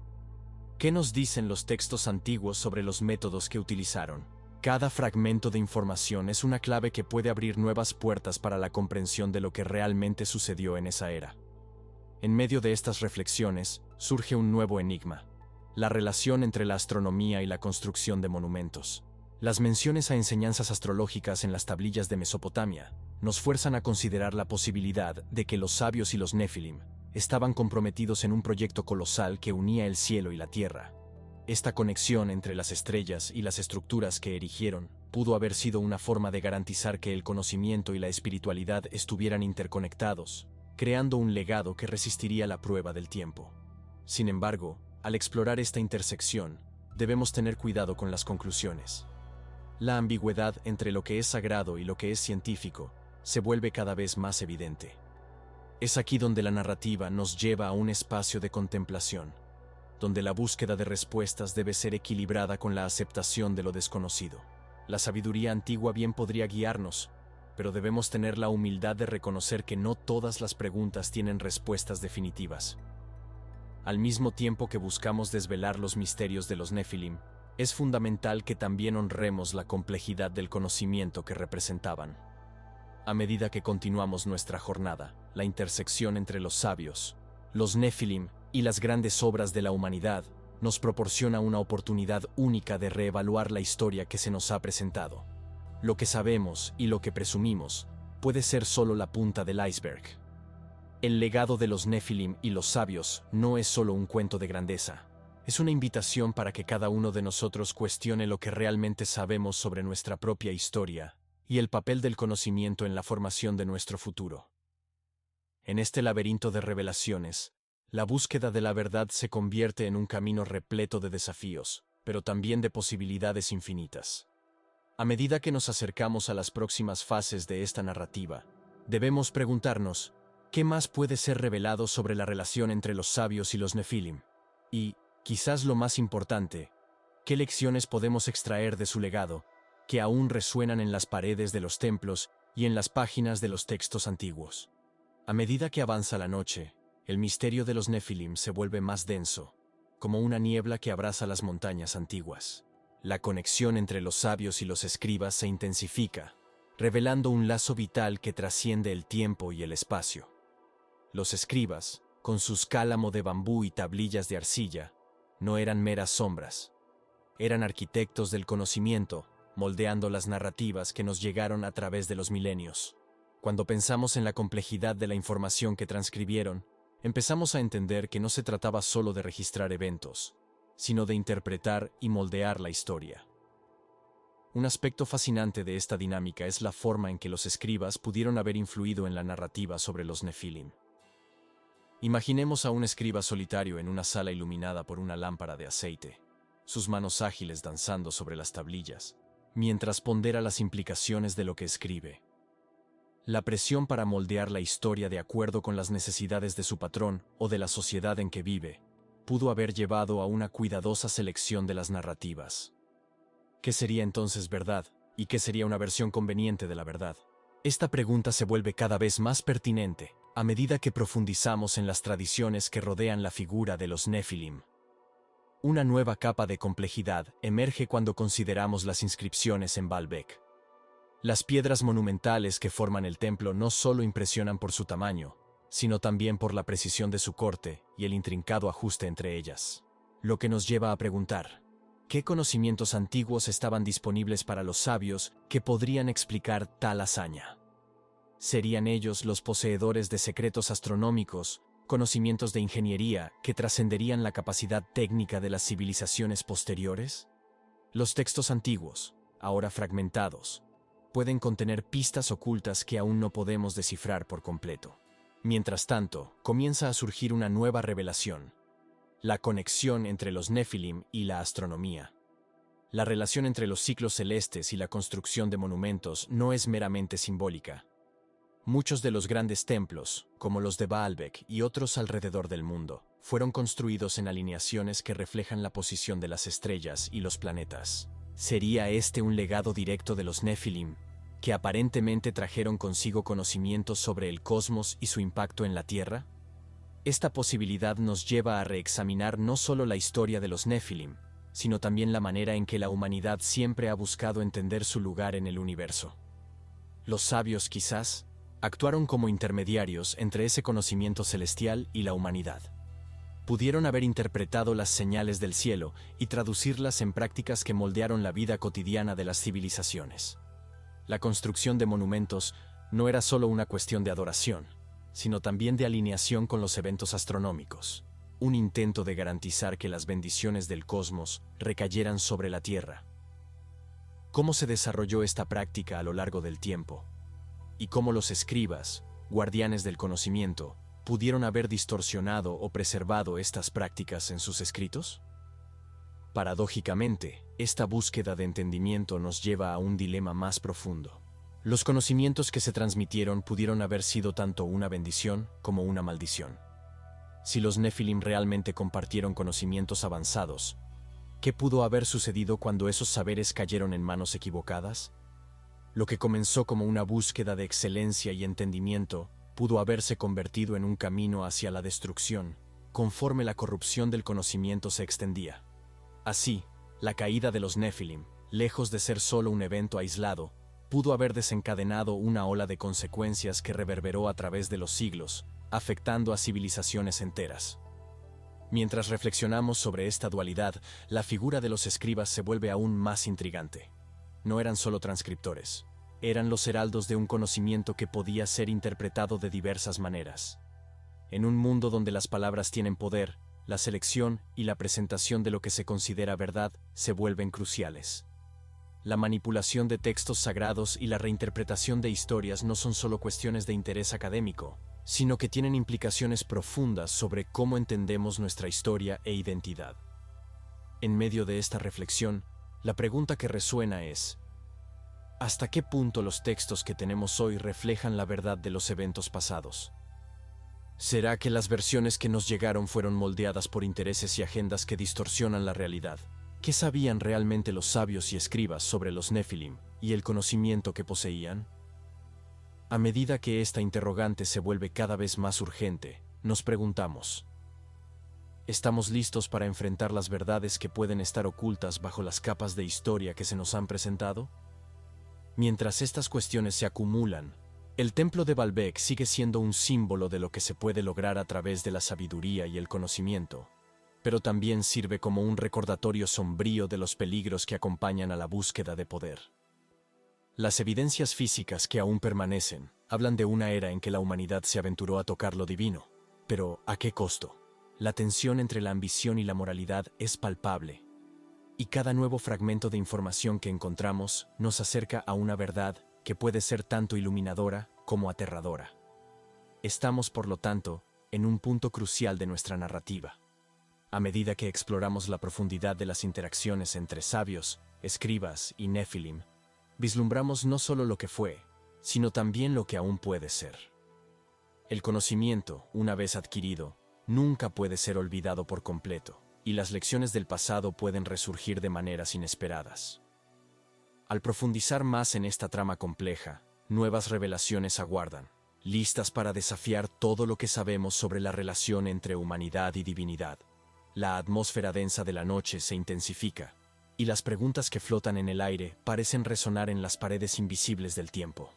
¿Qué nos dicen los textos antiguos sobre los métodos que utilizaron? Cada fragmento de información es una clave que puede abrir nuevas puertas para la comprensión de lo que realmente sucedió en esa era. En medio de estas reflexiones, surge un nuevo enigma: la relación entre la astronomía y la construcción de monumentos. Las menciones a enseñanzas astrológicas en las tablillas de Mesopotamia nos fuerzan a considerar la posibilidad de que los sabios y los Nefilim estaban comprometidos en un proyecto colosal que unía el cielo y la tierra. Esta conexión entre las estrellas y las estructuras que erigieron pudo haber sido una forma de garantizar que el conocimiento y la espiritualidad estuvieran interconectados, creando un legado que resistiría la prueba del tiempo. Sin embargo, al explorar esta intersección, debemos tener cuidado con las conclusiones. La ambigüedad entre lo que es sagrado y lo que es científico se vuelve cada vez más evidente. Es aquí donde la narrativa nos lleva a un espacio de contemplación, donde la búsqueda de respuestas debe ser equilibrada con la aceptación de lo desconocido. La sabiduría antigua bien podría guiarnos, pero debemos tener la humildad de reconocer que no todas las preguntas tienen respuestas definitivas. Al mismo tiempo que buscamos desvelar los misterios de los Nefilim, es fundamental que también honremos la complejidad del conocimiento que representaban. A medida que continuamos nuestra jornada, la intersección entre los sabios, los Nefilim y las grandes obras de la humanidad nos proporciona una oportunidad única de reevaluar la historia que se nos ha presentado. Lo que sabemos y lo que presumimos puede ser solo la punta del iceberg. El legado de los Nefilim y los sabios no es solo un cuento de grandeza. Es una invitación para que cada uno de nosotros cuestione lo que realmente sabemos sobre nuestra propia historia y el papel del conocimiento en la formación de nuestro futuro. En este laberinto de revelaciones, la búsqueda de la verdad se convierte en un camino repleto de desafíos, pero también de posibilidades infinitas. A medida que nos acercamos a las próximas fases de esta narrativa, debemos preguntarnos, ¿qué más puede ser revelado sobre la relación entre los sabios y los Nefilim? Y, quizás lo más importante, ¿qué lecciones podemos extraer de su legado, que aún resuenan en las paredes de los templos y en las páginas de los textos antiguos? A medida que avanza la noche, el misterio de los Nefilim se vuelve más denso, como una niebla que abraza las montañas antiguas. La conexión entre los sabios y los escribas se intensifica, revelando un lazo vital que trasciende el tiempo y el espacio. Los escribas, con sus cálamo de bambú y tablillas de arcilla, no eran meras sombras. Eran arquitectos del conocimiento, moldeando las narrativas que nos llegaron a través de los milenios. Cuando pensamos en la complejidad de la información que transcribieron, empezamos a entender que no se trataba solo de registrar eventos, sino de interpretar y moldear la historia. Un aspecto fascinante de esta dinámica es la forma en que los escribas pudieron haber influido en la narrativa sobre los Nefilim. Imaginemos a un escriba solitario en una sala iluminada por una lámpara de aceite, sus manos ágiles danzando sobre las tablillas, mientras pondera las implicaciones de lo que escribe. La presión para moldear la historia de acuerdo con las necesidades de su patrón o de la sociedad en que vive, pudo haber llevado a una cuidadosa selección de las narrativas. ¿Qué sería entonces verdad? ¿Y qué sería una versión conveniente de la verdad? Esta pregunta se vuelve cada vez más pertinente a medida que profundizamos en las tradiciones que rodean la figura de los Nefilim. Una nueva capa de complejidad emerge cuando consideramos las inscripciones en Baalbek. Las piedras monumentales que forman el templo no solo impresionan por su tamaño, sino también por la precisión de su corte y el intrincado ajuste entre ellas. Lo que nos lleva a preguntar, ¿qué conocimientos antiguos estaban disponibles para los sabios que podrían explicar tal hazaña? ¿Serían ellos los poseedores de secretos astronómicos, conocimientos de ingeniería que trascenderían la capacidad técnica de las civilizaciones posteriores? Los textos antiguos, ahora fragmentados, pueden contener pistas ocultas que aún no podemos descifrar por completo. Mientras tanto, comienza a surgir una nueva revelación: la conexión entre los Nefilim y la astronomía. La relación entre los ciclos celestes y la construcción de monumentos no es meramente simbólica. Muchos de los grandes templos, como los de Baalbek y otros alrededor del mundo, fueron construidos en alineaciones que reflejan la posición de las estrellas y los planetas. ¿Sería este un legado directo de los Nefilim, que aparentemente trajeron consigo conocimientos sobre el cosmos y su impacto en la Tierra? Esta posibilidad nos lleva a reexaminar no solo la historia de los Nefilim, sino también la manera en que la humanidad siempre ha buscado entender su lugar en el universo. Los sabios, quizás, actuaron como intermediarios entre ese conocimiento celestial y la humanidad. Pudieron haber interpretado las señales del cielo y traducirlas en prácticas que moldearon la vida cotidiana de las civilizaciones. La construcción de monumentos no era solo una cuestión de adoración, sino también de alineación con los eventos astronómicos, un intento de garantizar que las bendiciones del cosmos recayeran sobre la Tierra. ¿Cómo se desarrolló esta práctica a lo largo del tiempo? ¿Y cómo los escribas, guardianes del conocimiento, pudieron haber distorsionado o preservado estas prácticas en sus escritos? Paradójicamente, esta búsqueda de entendimiento nos lleva a un dilema más profundo. Los conocimientos que se transmitieron pudieron haber sido tanto una bendición como una maldición. Si los Nefilim realmente compartieron conocimientos avanzados, ¿qué pudo haber sucedido cuando esos saberes cayeron en manos equivocadas? Lo que comenzó como una búsqueda de excelencia y entendimiento pudo haberse convertido en un camino hacia la destrucción, conforme la corrupción del conocimiento se extendía. Así, la caída de los Nefilim, lejos de ser solo un evento aislado, pudo haber desencadenado una ola de consecuencias que reverberó a través de los siglos, afectando a civilizaciones enteras. Mientras reflexionamos sobre esta dualidad, la figura de los escribas se vuelve aún más intrigante. No eran solo transcriptores, eran los heraldos de un conocimiento que podía ser interpretado de diversas maneras. En un mundo donde las palabras tienen poder, la selección y la presentación de lo que se considera verdad se vuelven cruciales. La manipulación de textos sagrados y la reinterpretación de historias no son solo cuestiones de interés académico, sino que tienen implicaciones profundas sobre cómo entendemos nuestra historia e identidad. En medio de esta reflexión, la pregunta que resuena es: ¿hasta qué punto los textos que tenemos hoy reflejan la verdad de los eventos pasados? ¿Será que las versiones que nos llegaron fueron moldeadas por intereses y agendas que distorsionan la realidad? ¿Qué sabían realmente los sabios y escribas sobre los Nefilim y el conocimiento que poseían? A medida que esta interrogante se vuelve cada vez más urgente, nos preguntamos: ¿estamos listos para enfrentar las verdades que pueden estar ocultas bajo las capas de historia que se nos han presentado? Mientras estas cuestiones se acumulan, el templo de Baalbek sigue siendo un símbolo de lo que se puede lograr a través de la sabiduría y el conocimiento, pero también sirve como un recordatorio sombrío de los peligros que acompañan a la búsqueda de poder. Las evidencias físicas que aún permanecen hablan de una era en que la humanidad se aventuró a tocar lo divino. Pero, ¿a qué costo? La tensión entre la ambición y la moralidad es palpable, y cada nuevo fragmento de información que encontramos nos acerca a una verdad que puede ser tanto iluminadora como aterradora. Estamos, por lo tanto, en un punto crucial de nuestra narrativa. A medida que exploramos la profundidad de las interacciones entre sabios, escribas y Nefilim, vislumbramos no solo lo que fue, sino también lo que aún puede ser. El conocimiento, una vez adquirido, nunca puede ser olvidado por completo, y las lecciones del pasado pueden resurgir de maneras inesperadas. Al profundizar más en esta trama compleja, nuevas revelaciones aguardan, listas para desafiar todo lo que sabemos sobre la relación entre humanidad y divinidad. La atmósfera densa de la noche se intensifica, y las preguntas que flotan en el aire parecen resonar en las paredes invisibles del tiempo.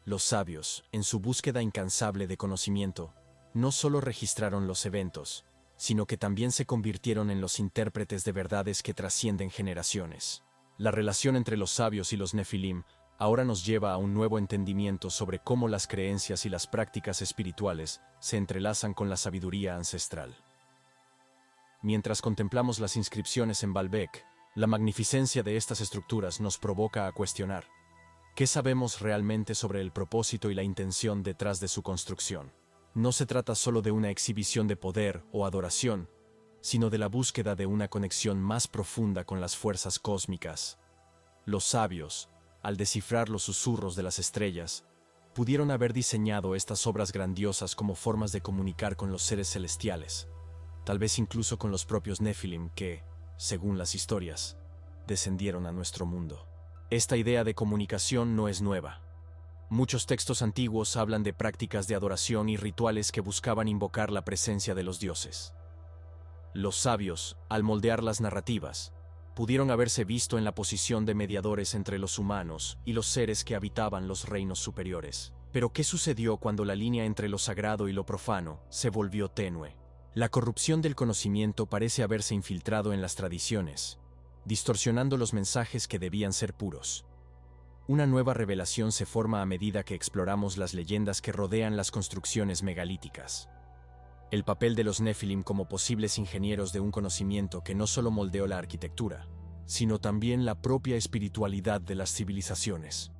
Los sabios, en su búsqueda incansable de conocimiento, no solo registraron los eventos, sino que también se convirtieron en los intérpretes de verdades que trascienden generaciones. La relación entre los sabios y los Nefilim ahora nos lleva a un nuevo entendimiento sobre cómo las creencias y las prácticas espirituales se entrelazan con la sabiduría ancestral. Mientras contemplamos las inscripciones en Baalbek, la magnificencia de estas estructuras nos provoca a cuestionar: ¿qué sabemos realmente sobre el propósito y la intención detrás de su construcción? No se trata solo de una exhibición de poder o adoración, sino de la búsqueda de una conexión más profunda con las fuerzas cósmicas. Los sabios, al descifrar los susurros de las estrellas, pudieron haber diseñado estas obras grandiosas como formas de comunicar con los seres celestiales, tal vez incluso con los propios Nefilim que, según las historias, descendieron a nuestro mundo. Esta idea de comunicación no es nueva. Muchos textos antiguos hablan de prácticas de adoración y rituales que buscaban invocar la presencia de los dioses. Los sabios, al moldear las narrativas, pudieron haberse visto en la posición de mediadores entre los humanos y los seres que habitaban los reinos superiores. Pero ¿qué sucedió cuando la línea entre lo sagrado y lo profano se volvió tenue? La corrupción del conocimiento parece haberse infiltrado en las tradiciones, distorsionando los mensajes que debían ser puros. Una nueva revelación se forma a medida que exploramos las leyendas que rodean las construcciones megalíticas. El papel de los Nefilim como posibles ingenieros de un conocimiento que no solo moldeó la arquitectura, sino también la propia espiritualidad de las civilizaciones.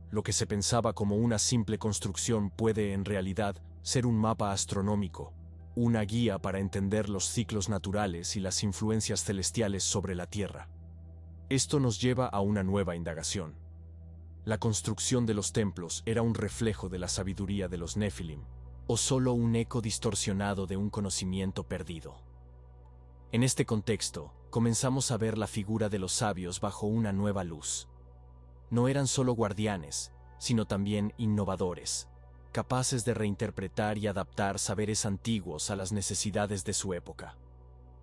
Lo que se pensaba como una simple construcción puede, en realidad, ser un mapa astronómico, una guía para entender los ciclos naturales y las influencias celestiales sobre la Tierra. Esto nos lleva a una nueva indagación. ¿La construcción de los templos era un reflejo de la sabiduría de los Nefilim, o solo un eco distorsionado de un conocimiento perdido? En este contexto, comenzamos a ver la figura de los sabios bajo una nueva luz. No eran solo guardianes, sino también innovadores, capaces de reinterpretar y adaptar saberes antiguos a las necesidades de su época.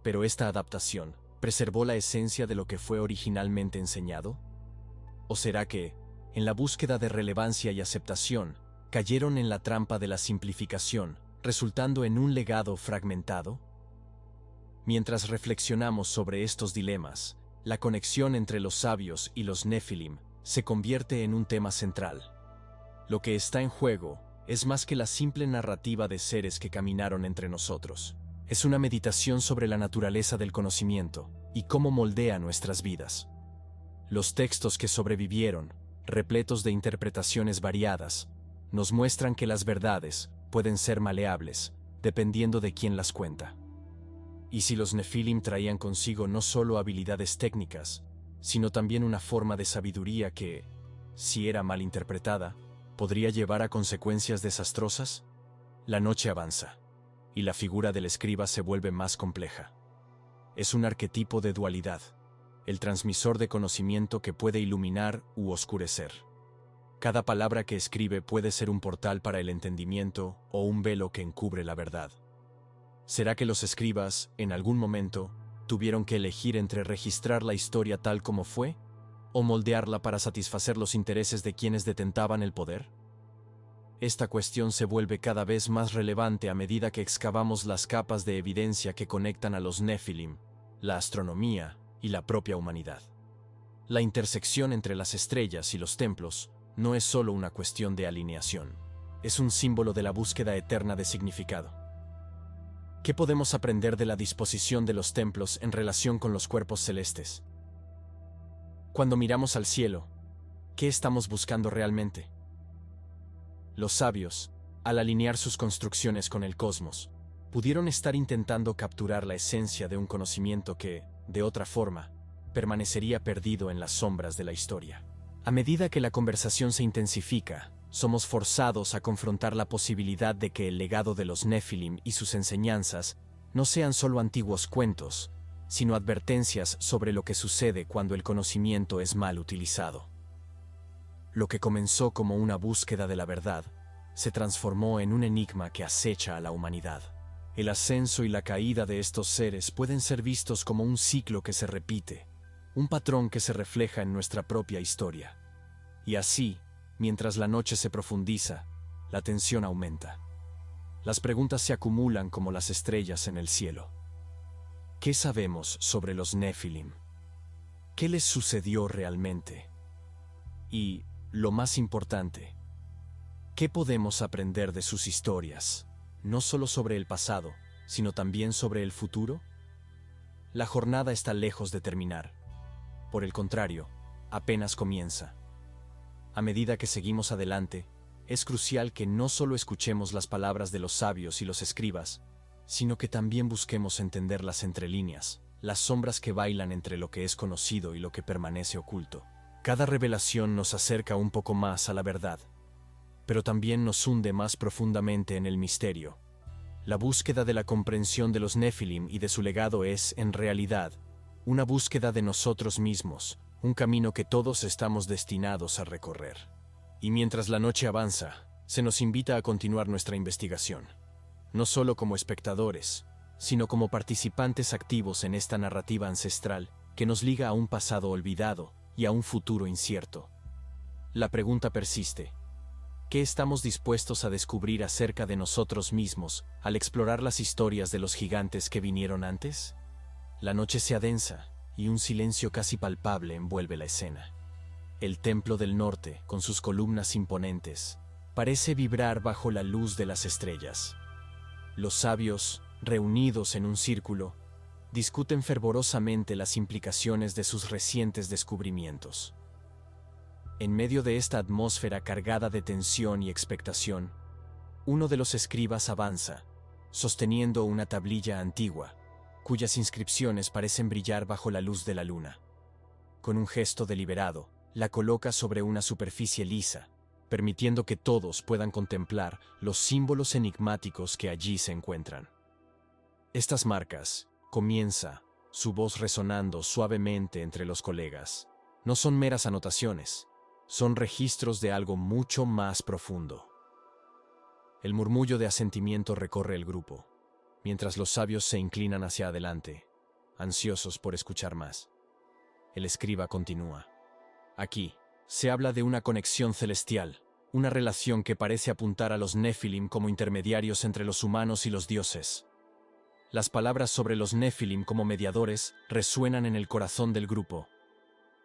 Pero esta adaptación, ¿preservó la esencia de lo que fue originalmente enseñado? ¿O será que, en la búsqueda de relevancia y aceptación, cayeron en la trampa de la simplificación, resultando en un legado fragmentado? Mientras reflexionamos sobre estos dilemas, la conexión entre los sabios y los Nefilim se convierte en un tema central. Lo que está en juego es más que la simple narrativa de seres que caminaron entre nosotros. Es una meditación sobre la naturaleza del conocimiento y cómo moldea nuestras vidas. Los textos que sobrevivieron, repletos de interpretaciones variadas, nos muestran que las verdades pueden ser maleables, dependiendo de quién las cuenta. Y si los Nefilim traían consigo no solo habilidades técnicas, sino también una forma de sabiduría que, si era mal interpretada, podría llevar a consecuencias desastrosas. La noche avanza, y la figura del escriba se vuelve más compleja. Es un arquetipo de dualidad, el transmisor de conocimiento que puede iluminar u oscurecer. Cada palabra que escribe puede ser un portal para el entendimiento o un velo que encubre la verdad. ¿Será que los escribas, en algún momento, tuvieron que elegir entre registrar la historia tal como fue o moldearla para satisfacer los intereses de quienes detentaban el poder? Esta cuestión se vuelve cada vez más relevante a medida que excavamos las capas de evidencia que conectan a los Nefilim, la astronomía y la propia humanidad. La intersección entre las estrellas y los templos no es solo una cuestión de alineación, es un símbolo de la búsqueda eterna de significado. ¿Qué podemos aprender de la disposición de los templos en relación con los cuerpos celestes? Cuando miramos al cielo, ¿qué estamos buscando realmente? Los sabios, al alinear sus construcciones con el cosmos, pudieron estar intentando capturar la esencia de un conocimiento que, de otra forma, permanecería perdido en las sombras de la historia. A medida que la conversación se intensifica, somos forzados a confrontar la posibilidad de que el legado de los Nefilim y sus enseñanzas no sean solo antiguos cuentos, sino advertencias sobre lo que sucede cuando el conocimiento es mal utilizado. Lo que comenzó como una búsqueda de la verdad, se transformó en un enigma que acecha a la humanidad. El ascenso y la caída de estos seres pueden ser vistos como un ciclo que se repite, un patrón que se refleja en nuestra propia historia. Y así, mientras la noche se profundiza, la tensión aumenta. Las preguntas se acumulan como las estrellas en el cielo. ¿Qué sabemos sobre los Nefilim? ¿Qué les sucedió realmente? Y, lo más importante, ¿qué podemos aprender de sus historias, no solo sobre el pasado, sino también sobre el futuro? La jornada está lejos de terminar. Por el contrario, apenas comienza. A medida que seguimos adelante, es crucial que no solo escuchemos las palabras de los sabios y los escribas, sino que también busquemos entender las entrelíneas, las sombras que bailan entre lo que es conocido y lo que permanece oculto. Cada revelación nos acerca un poco más a la verdad, pero también nos hunde más profundamente en el misterio. La búsqueda de la comprensión de los Nefilim y de su legado es, en realidad, una búsqueda de nosotros mismos, un camino que todos estamos destinados a recorrer. Y mientras la noche avanza, se nos invita a continuar nuestra investigación, no solo como espectadores, sino como participantes activos en esta narrativa ancestral que nos liga a un pasado olvidado y a un futuro incierto. La pregunta persiste: ¿qué estamos dispuestos a descubrir acerca de nosotros mismos al explorar las historias de los gigantes que vinieron antes? La noche se adensa y un silencio casi palpable envuelve la escena. El templo del norte, con sus columnas imponentes, parece vibrar bajo la luz de las estrellas. Los sabios, reunidos en un círculo, discuten fervorosamente las implicaciones de sus recientes descubrimientos. En medio de esta atmósfera cargada de tensión y expectación, uno de los escribas avanza, sosteniendo una tablilla antigua, cuyas inscripciones parecen brillar bajo la luz de la luna. Con un gesto deliberado, la coloca sobre una superficie lisa, permitiendo que todos puedan contemplar los símbolos enigmáticos que allí se encuentran. Estas marcas, comienza, su voz resonando suavemente entre los colegas, no son meras anotaciones, son registros de algo mucho más profundo. El murmullo de asentimiento recorre el grupo, mientras los sabios se inclinan hacia adelante, ansiosos por escuchar más. El escriba continúa. Aquí, se habla de una conexión celestial, una relación que parece apuntar a los Nefilim como intermediarios entre los humanos y los dioses. Las palabras sobre los Nephilim como mediadores resuenan en el corazón del grupo.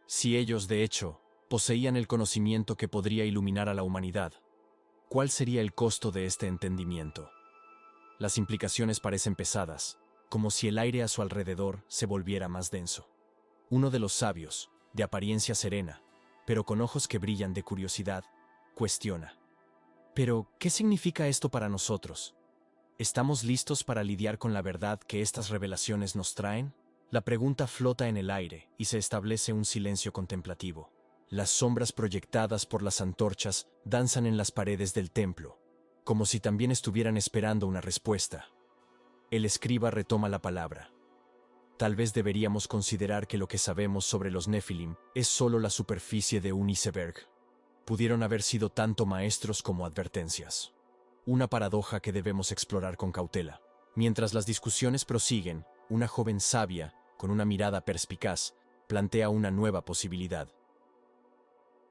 Si ellos, de hecho, poseían el conocimiento que podría iluminar a la humanidad, ¿cuál sería el costo de este entendimiento? Las implicaciones parecen pesadas, como si el aire a su alrededor se volviera más denso. Uno de los sabios, de apariencia serena, pero con ojos que brillan de curiosidad, cuestiona. ¿Pero qué significa esto para nosotros? ¿Estamos listos para lidiar con la verdad que estas revelaciones nos traen? La pregunta flota en el aire y se establece un silencio contemplativo. Las sombras proyectadas por las antorchas danzan en las paredes del templo, como si también estuvieran esperando una respuesta. El escriba retoma la palabra. Tal vez deberíamos considerar que lo que sabemos sobre los Nephilim es solo la superficie de un iceberg. Pudieron haber sido tanto maestros como advertencias. Una paradoja que debemos explorar con cautela. Mientras las discusiones prosiguen, una joven sabia, con una mirada perspicaz, plantea una nueva posibilidad.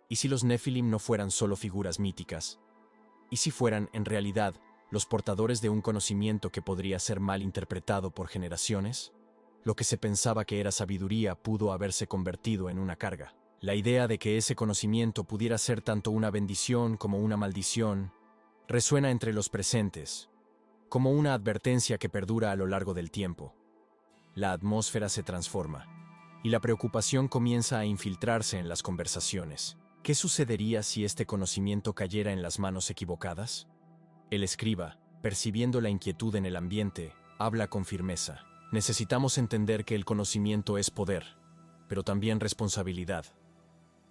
¿Y si los Nephilim no fueran solo figuras míticas? ¿Y si fueran, en realidad, los portadores de un conocimiento que podría ser mal interpretado por generaciones? Lo que se pensaba que era sabiduría pudo haberse convertido en una carga. La idea de que ese conocimiento pudiera ser tanto una bendición como una maldición resuena entre los presentes, como una advertencia que perdura a lo largo del tiempo. La atmósfera se transforma, y la preocupación comienza a infiltrarse en las conversaciones. ¿Qué sucedería si este conocimiento cayera en las manos equivocadas? El escriba, percibiendo la inquietud en el ambiente, habla con firmeza. Necesitamos entender que el conocimiento es poder, pero también responsabilidad.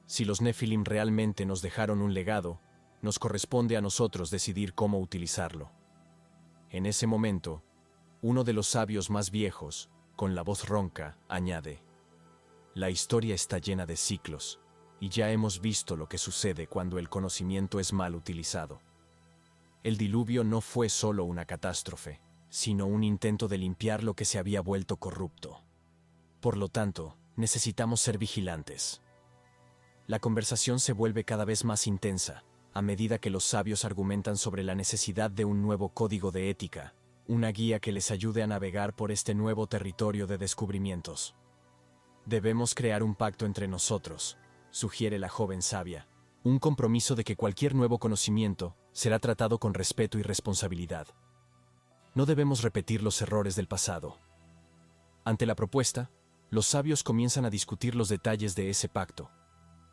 Si los Nephilim realmente nos dejaron un legado, nos corresponde a nosotros decidir cómo utilizarlo. En ese momento, uno de los sabios más viejos, con la voz ronca, añade: la historia está llena de ciclos, y ya hemos visto lo que sucede cuando el conocimiento es mal utilizado. El diluvio no fue solo una catástrofe, sino un intento de limpiar lo que se había vuelto corrupto. Por lo tanto, necesitamos ser vigilantes. La conversación se vuelve cada vez más intensa, a medida que los sabios argumentan sobre la necesidad de un nuevo código de ética, una guía que les ayude a navegar por este nuevo territorio de descubrimientos. Debemos crear un pacto entre nosotros, sugiere la joven sabia, un compromiso de que cualquier nuevo conocimiento será tratado con respeto y responsabilidad. No debemos repetir los errores del pasado. Ante la propuesta, los sabios comienzan a discutir los detalles de ese pacto,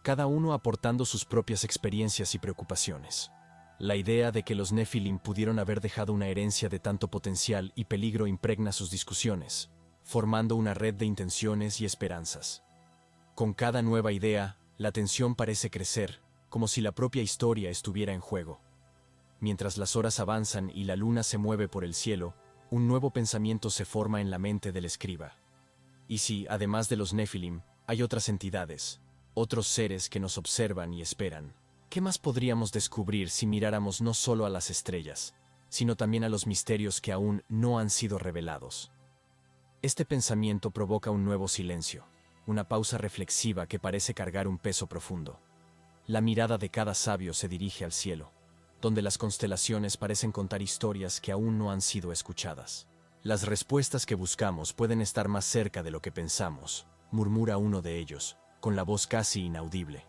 cada uno aportando sus propias experiencias y preocupaciones. La idea de que los Nephilim pudieron haber dejado una herencia de tanto potencial y peligro impregna sus discusiones, formando una red de intenciones y esperanzas. Con cada nueva idea, la tensión parece crecer, como si la propia historia estuviera en juego. Mientras las horas avanzan y la luna se mueve por el cielo, un nuevo pensamiento se forma en la mente del escriba. ¿Y si, además de los Nephilim, hay otras entidades, otros seres que nos observan y esperan? ¿Qué más podríamos descubrir si miráramos no solo a las estrellas, sino también a los misterios que aún no han sido revelados? Este pensamiento provoca un nuevo silencio, una pausa reflexiva que parece cargar un peso profundo. La mirada de cada sabio se dirige al cielo, donde las constelaciones parecen contar historias que aún no han sido escuchadas. Las respuestas que buscamos pueden estar más cerca de lo que pensamos, murmura uno de ellos, con la voz casi inaudible.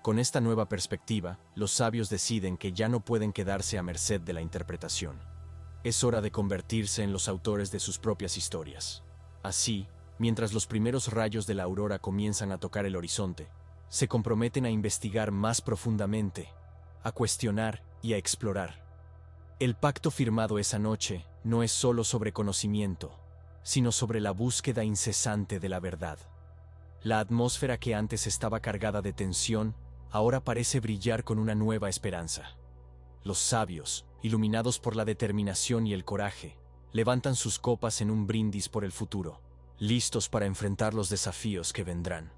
Con esta nueva perspectiva, los sabios deciden que ya no pueden quedarse a merced de la interpretación. Es hora de convertirse en los autores de sus propias historias. Así, mientras los primeros rayos de la aurora comienzan a tocar el horizonte, se comprometen a investigar más profundamente, a cuestionar y a explorar. El pacto firmado esa noche no es solo sobre conocimiento, sino sobre la búsqueda incesante de la verdad. La atmósfera que antes estaba cargada de tensión, ahora parece brillar con una nueva esperanza. Los sabios, iluminados por la determinación y el coraje, levantan sus copas en un brindis por el futuro, listos para enfrentar los desafíos que vendrán.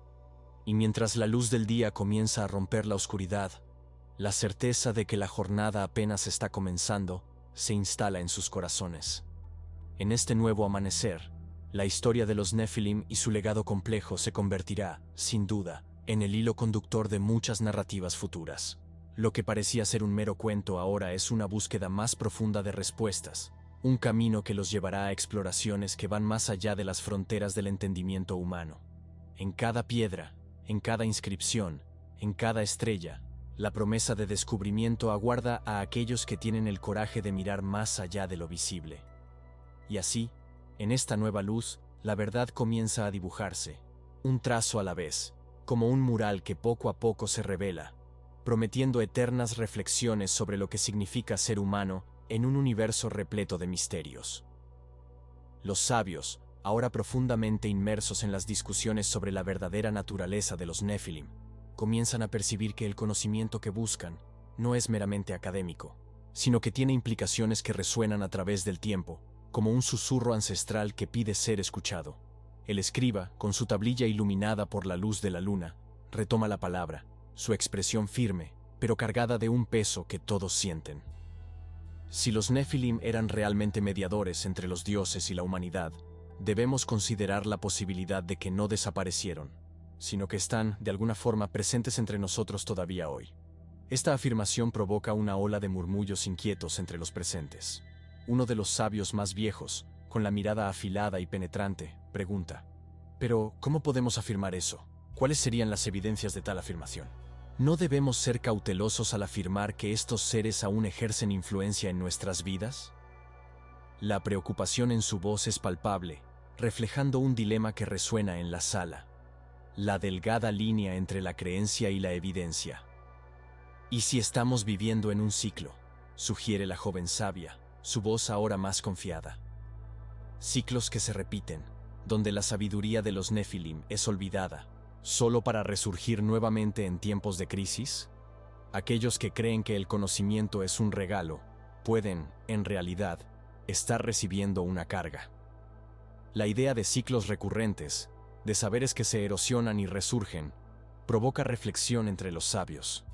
Y mientras la luz del día comienza a romper la oscuridad, la certeza de que la jornada apenas está comenzando se instala en sus corazones. En este nuevo amanecer, la historia de los Nephilim y su legado complejo se convertirá, sin duda, en el hilo conductor de muchas narrativas futuras. Lo que parecía ser un mero cuento ahora es una búsqueda más profunda de respuestas, un camino que los llevará a exploraciones que van más allá de las fronteras del entendimiento humano. En cada piedra, en cada inscripción, en cada estrella, la promesa de descubrimiento aguarda a aquellos que tienen el coraje de mirar más allá de lo visible. Y así, en esta nueva luz, la verdad comienza a dibujarse, un trazo a la vez, como un mural que poco a poco se revela, prometiendo eternas reflexiones sobre lo que significa ser humano en un universo repleto de misterios. Los sabios, ahora profundamente inmersos en las discusiones sobre la verdadera naturaleza de los Nephilim, comienzan a percibir que el conocimiento que buscan no es meramente académico, sino que tiene implicaciones que resuenan a través del tiempo, como un susurro ancestral que pide ser escuchado. El escriba, con su tablilla iluminada por la luz de la luna, retoma la palabra, su expresión firme, pero cargada de un peso que todos sienten. Si los Nephilim eran realmente mediadores entre los dioses y la humanidad, debemos considerar la posibilidad de que no desaparecieron, sino que están, de alguna forma, presentes entre nosotros todavía hoy. Esta afirmación provoca una ola de murmullos inquietos entre los presentes. Uno de los sabios más viejos, con la mirada afilada y penetrante, pregunta: «¿Pero cómo podemos afirmar eso? ¿Cuáles serían las evidencias de tal afirmación? ¿No debemos ser cautelosos al afirmar que estos seres aún ejercen influencia en nuestras vidas?» La preocupación en su voz es palpable, reflejando un dilema que resuena en la sala: la delgada línea entre la creencia y la evidencia. «¿Y si estamos viviendo en un ciclo?», sugiere la joven sabia, su voz ahora más confiada. «Ciclos que se repiten, donde la sabiduría de los Nephilim es olvidada, solo para resurgir nuevamente en tiempos de crisis. Aquellos que creen que el conocimiento es un regalo, pueden, en realidad, estar recibiendo una carga». La idea de ciclos recurrentes, de saberes que se erosionan y resurgen, provoca reflexión entre los sabios.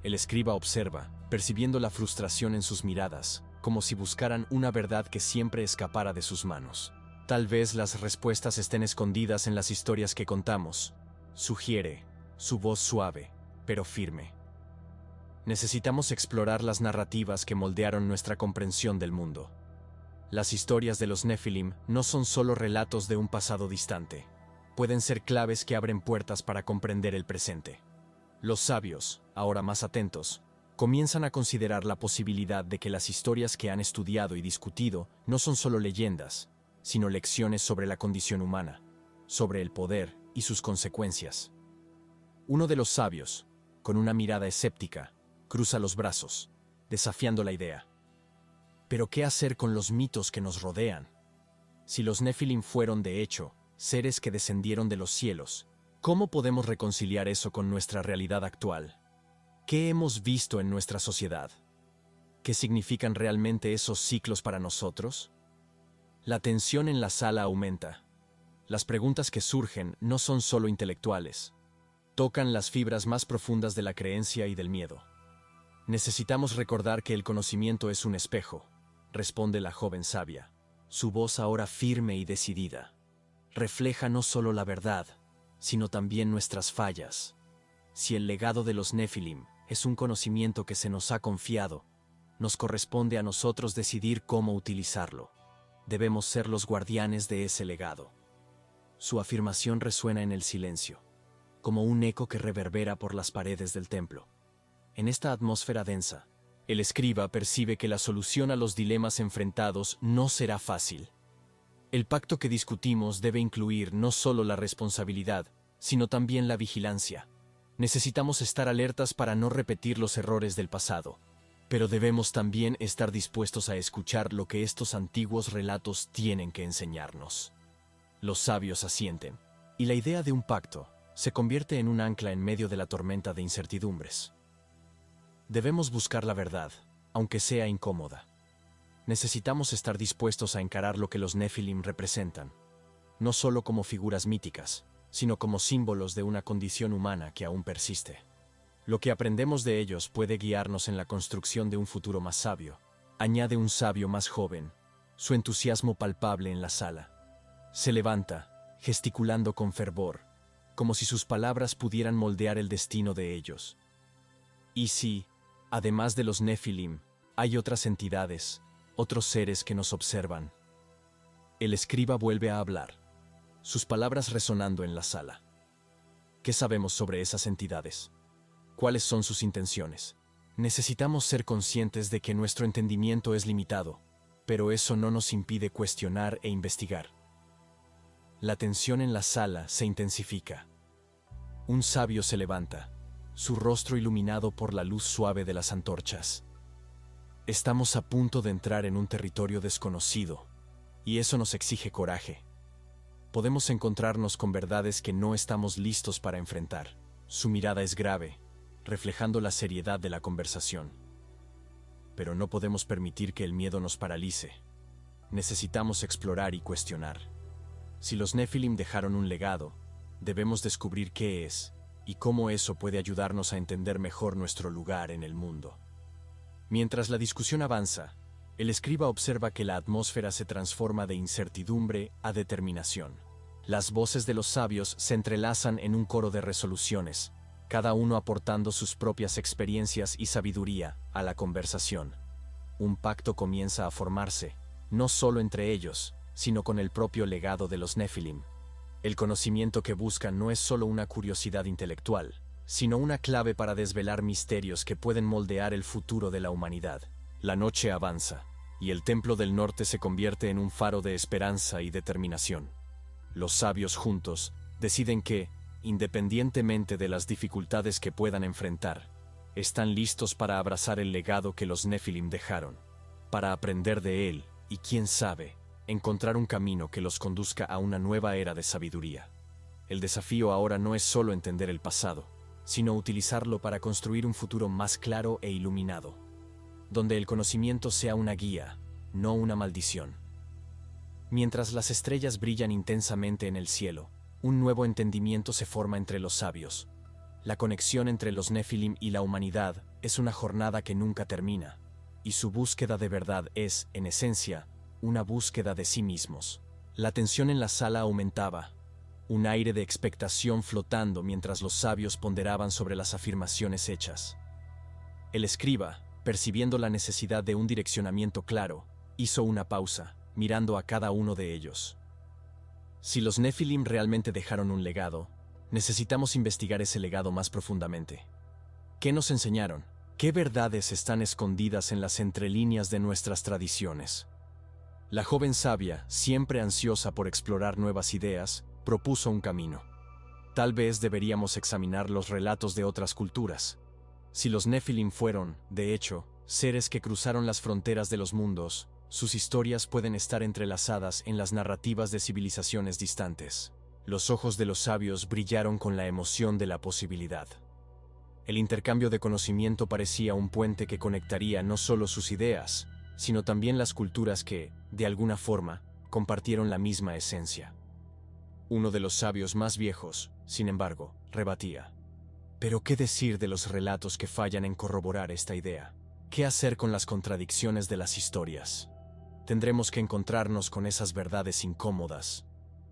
El escriba observa, percibiendo la frustración en sus miradas, como si buscaran una verdad que siempre escapara de sus manos. «Tal vez las respuestas estén escondidas en las historias que contamos», sugiere, su voz suave, pero firme. «Necesitamos explorar las narrativas que moldearon nuestra comprensión del mundo. Las historias de los Nephilim no son solo relatos de un pasado distante. Pueden ser claves que abren puertas para comprender el presente». Los sabios, ahora más atentos, comienzan a considerar la posibilidad de que las historias que han estudiado y discutido no son solo leyendas, sino lecciones sobre la condición humana, sobre el poder y sus consecuencias. Uno de los sabios, con una mirada escéptica, cruza los brazos, desafiando la idea. «¿Pero qué hacer con los mitos que nos rodean? Si los Nephilim fueron, de hecho, seres que descendieron de los cielos, ¿cómo podemos reconciliar eso con nuestra realidad actual? ¿Qué hemos visto en nuestra sociedad? ¿Qué significan realmente esos ciclos para nosotros?». La tensión en la sala aumenta. Las preguntas que surgen no son solo intelectuales. Tocan las fibras más profundas de la creencia y del miedo. «Necesitamos recordar que el conocimiento es un espejo», responde la joven sabia, su voz ahora firme y decidida. «Refleja no solo la verdad, sino también nuestras fallas. Si el legado de los Nephilim es un conocimiento que se nos ha confiado, nos corresponde a nosotros decidir cómo utilizarlo. Debemos ser los guardianes de ese legado». Su afirmación resuena en el silencio, como un eco que reverbera por las paredes del templo. En esta atmósfera densa, el escriba percibe que la solución a los dilemas enfrentados no será fácil. El pacto que discutimos debe incluir no solo la responsabilidad, sino también la vigilancia. Necesitamos estar alertas para no repetir los errores del pasado, pero debemos también estar dispuestos a escuchar lo que estos antiguos relatos tienen que enseñarnos. Los sabios asienten, y la idea de un pacto se convierte en un ancla en medio de la tormenta de incertidumbres. Debemos buscar la verdad, aunque sea incómoda. Necesitamos estar dispuestos a encarar lo que los Nephilim representan, no solo como figuras míticas, sino como símbolos de una condición humana que aún persiste. Lo que aprendemos de ellos puede guiarnos en la construcción de un futuro más sabio, añade un sabio más joven, su entusiasmo palpable en la sala. Se levanta, gesticulando con fervor, como si sus palabras pudieran moldear el destino de ellos. «¿Y si, además de los Nephilim, hay otras entidades, otros seres que nos observan. El escriba vuelve a hablar, sus palabras resonando en la sala. ¿Qué sabemos sobre esas entidades? ¿Cuáles son sus intenciones? Necesitamos ser conscientes de que nuestro entendimiento es limitado, pero eso no nos impide cuestionar e investigar. La tensión en la sala se intensifica. Un sabio se levanta, su rostro iluminado por la luz suave de las antorchas. Estamos a punto de entrar en un territorio desconocido, y eso nos exige coraje. Podemos encontrarnos con verdades que no estamos listos para enfrentar. Su mirada es grave, reflejando la seriedad de la conversación. Pero no podemos permitir que el miedo nos paralice. Necesitamos explorar y cuestionar. Si los Nephilim dejaron un legado, debemos descubrir qué es y cómo eso puede ayudarnos a entender mejor nuestro lugar en el mundo. Mientras la discusión avanza, el escriba observa que la atmósfera se transforma de incertidumbre a determinación. Las voces de los sabios se entrelazan en un coro de resoluciones, cada uno aportando sus propias experiencias y sabiduría a la conversación. Un pacto comienza a formarse, no solo entre ellos, sino con el propio legado de los Nephilim. El conocimiento que buscan no es solo una curiosidad intelectual, sino una clave para desvelar misterios que pueden moldear el futuro de la humanidad. La noche avanza, y el Templo del Norte se convierte en un faro de esperanza y determinación. Los sabios juntos deciden que, independientemente de las dificultades que puedan enfrentar, están listos para abrazar el legado que los Nephilim dejaron, para aprender de él y, quién sabe, encontrar un camino que los conduzca a una nueva era de sabiduría. El desafío ahora no es solo entender el pasado, sino utilizarlo para construir un futuro más claro e iluminado, donde el conocimiento sea una guía, no una maldición. Mientras las estrellas brillan intensamente en el cielo, un nuevo entendimiento se forma entre los sabios. La conexión entre los Nephilim y la humanidad es una jornada que nunca termina, y su búsqueda de verdad es, en esencia, una búsqueda de sí mismos. La tensión en la sala aumentaba, un aire de expectación flotando mientras los sabios ponderaban sobre las afirmaciones hechas. El escriba, percibiendo la necesidad de un direccionamiento claro, hizo una pausa, mirando a cada uno de ellos. Si los Nephilim realmente dejaron un legado, necesitamos investigar ese legado más profundamente. ¿Qué nos enseñaron? ¿Qué verdades están escondidas en las entrelíneas de nuestras tradiciones? La joven sabia, siempre ansiosa por explorar nuevas ideas, propuso un camino. Tal vez deberíamos examinar los relatos de otras culturas. Si los Nephilim fueron, de hecho, seres que cruzaron las fronteras de los mundos, sus historias pueden estar entrelazadas en las narrativas de civilizaciones distantes. Los ojos de los sabios brillaron con la emoción de la posibilidad. El intercambio de conocimiento parecía un puente que conectaría no solo sus ideas, sino también las culturas que, de alguna forma, compartieron la misma esencia. Uno de los sabios más viejos, sin embargo, rebatía. ¿Pero qué decir de los relatos que fallan en corroborar esta idea? ¿Qué hacer con las contradicciones de las historias? Tendremos que encontrarnos con esas verdades incómodas,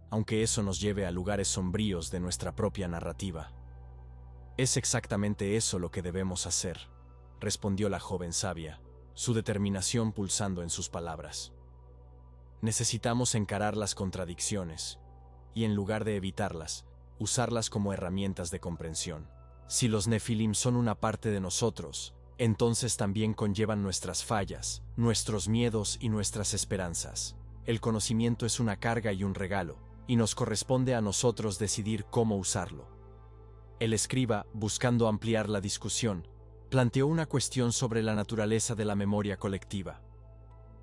aunque eso nos lleve a lugares sombríos de nuestra propia narrativa. Es exactamente eso lo que debemos hacer, respondió la joven sabia, su determinación pulsando en sus palabras. Necesitamos encarar las contradicciones, y en lugar de evitarlas, usarlas como herramientas de comprensión. Si los Nephilim son una parte de nosotros, entonces también conllevan nuestras fallas, nuestros miedos y nuestras esperanzas. El conocimiento es una carga y un regalo, y nos corresponde a nosotros decidir cómo usarlo. El escriba, buscando ampliar la discusión, planteó una cuestión sobre la naturaleza de la memoria colectiva.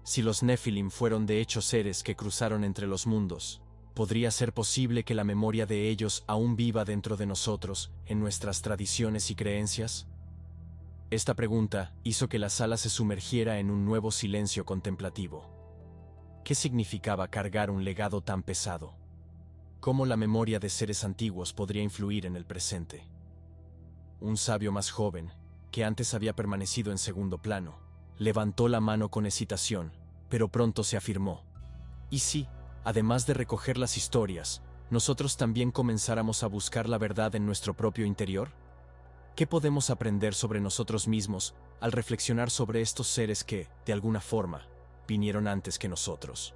Si los Nephilim fueron de hecho seres que cruzaron entre los mundos, ¿podría ser posible que la memoria de ellos aún viva dentro de nosotros, en nuestras tradiciones y creencias? Esta pregunta hizo que la sala se sumergiera en un nuevo silencio contemplativo. ¿Qué significaba cargar un legado tan pesado? ¿Cómo la memoria de seres antiguos podría influir en el presente? Un sabio más joven, que antes había permanecido en segundo plano, levantó la mano con hesitación, pero pronto se afirmó. ¿Y si, además de recoger las historias, nosotros también comenzáramos a buscar la verdad en nuestro propio interior? ¿Qué podemos aprender sobre nosotros mismos al reflexionar sobre estos seres que, de alguna forma, vinieron antes que nosotros.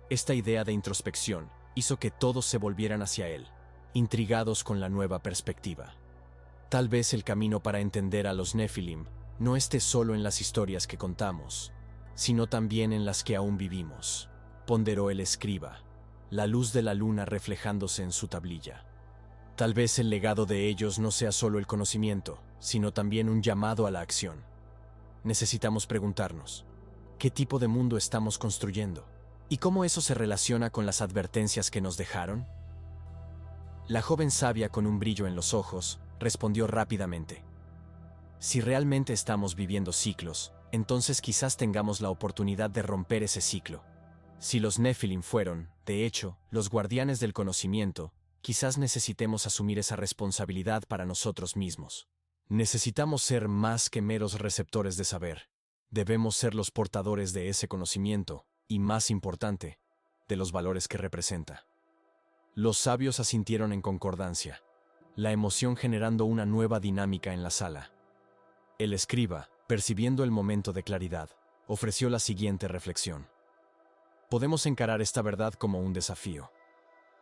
Esta idea de introspección hizo que todos se volvieran hacia él, intrigados con la nueva perspectiva. Tal vez el camino para entender a los Nefilim no esté solo en las historias que contamos, sino también en las que aún vivimos, ponderó el escriba, la luz de la luna reflejándose en su tablilla. Tal vez el legado de ellos no sea solo el conocimiento, sino también un llamado a la acción. Necesitamos preguntarnos, ¿qué tipo de mundo estamos construyendo? ¿Y cómo eso se relaciona con las advertencias que nos dejaron? La joven sabia, con un brillo en los ojos, respondió rápidamente. Si realmente estamos viviendo ciclos, entonces quizás tengamos la oportunidad de romper ese ciclo. Si los Nefilim fueron, de hecho, los guardianes del conocimiento, quizás necesitemos asumir esa responsabilidad para nosotros mismos. Necesitamos ser más que meros receptores de saber. Debemos ser los portadores de ese conocimiento, y más importante, de los valores que representa. Los sabios asintieron en concordancia, la emoción generando una nueva dinámica en la sala. El escriba, percibiendo el momento de claridad, ofreció la siguiente reflexión. Podemos encarar esta verdad como un desafío.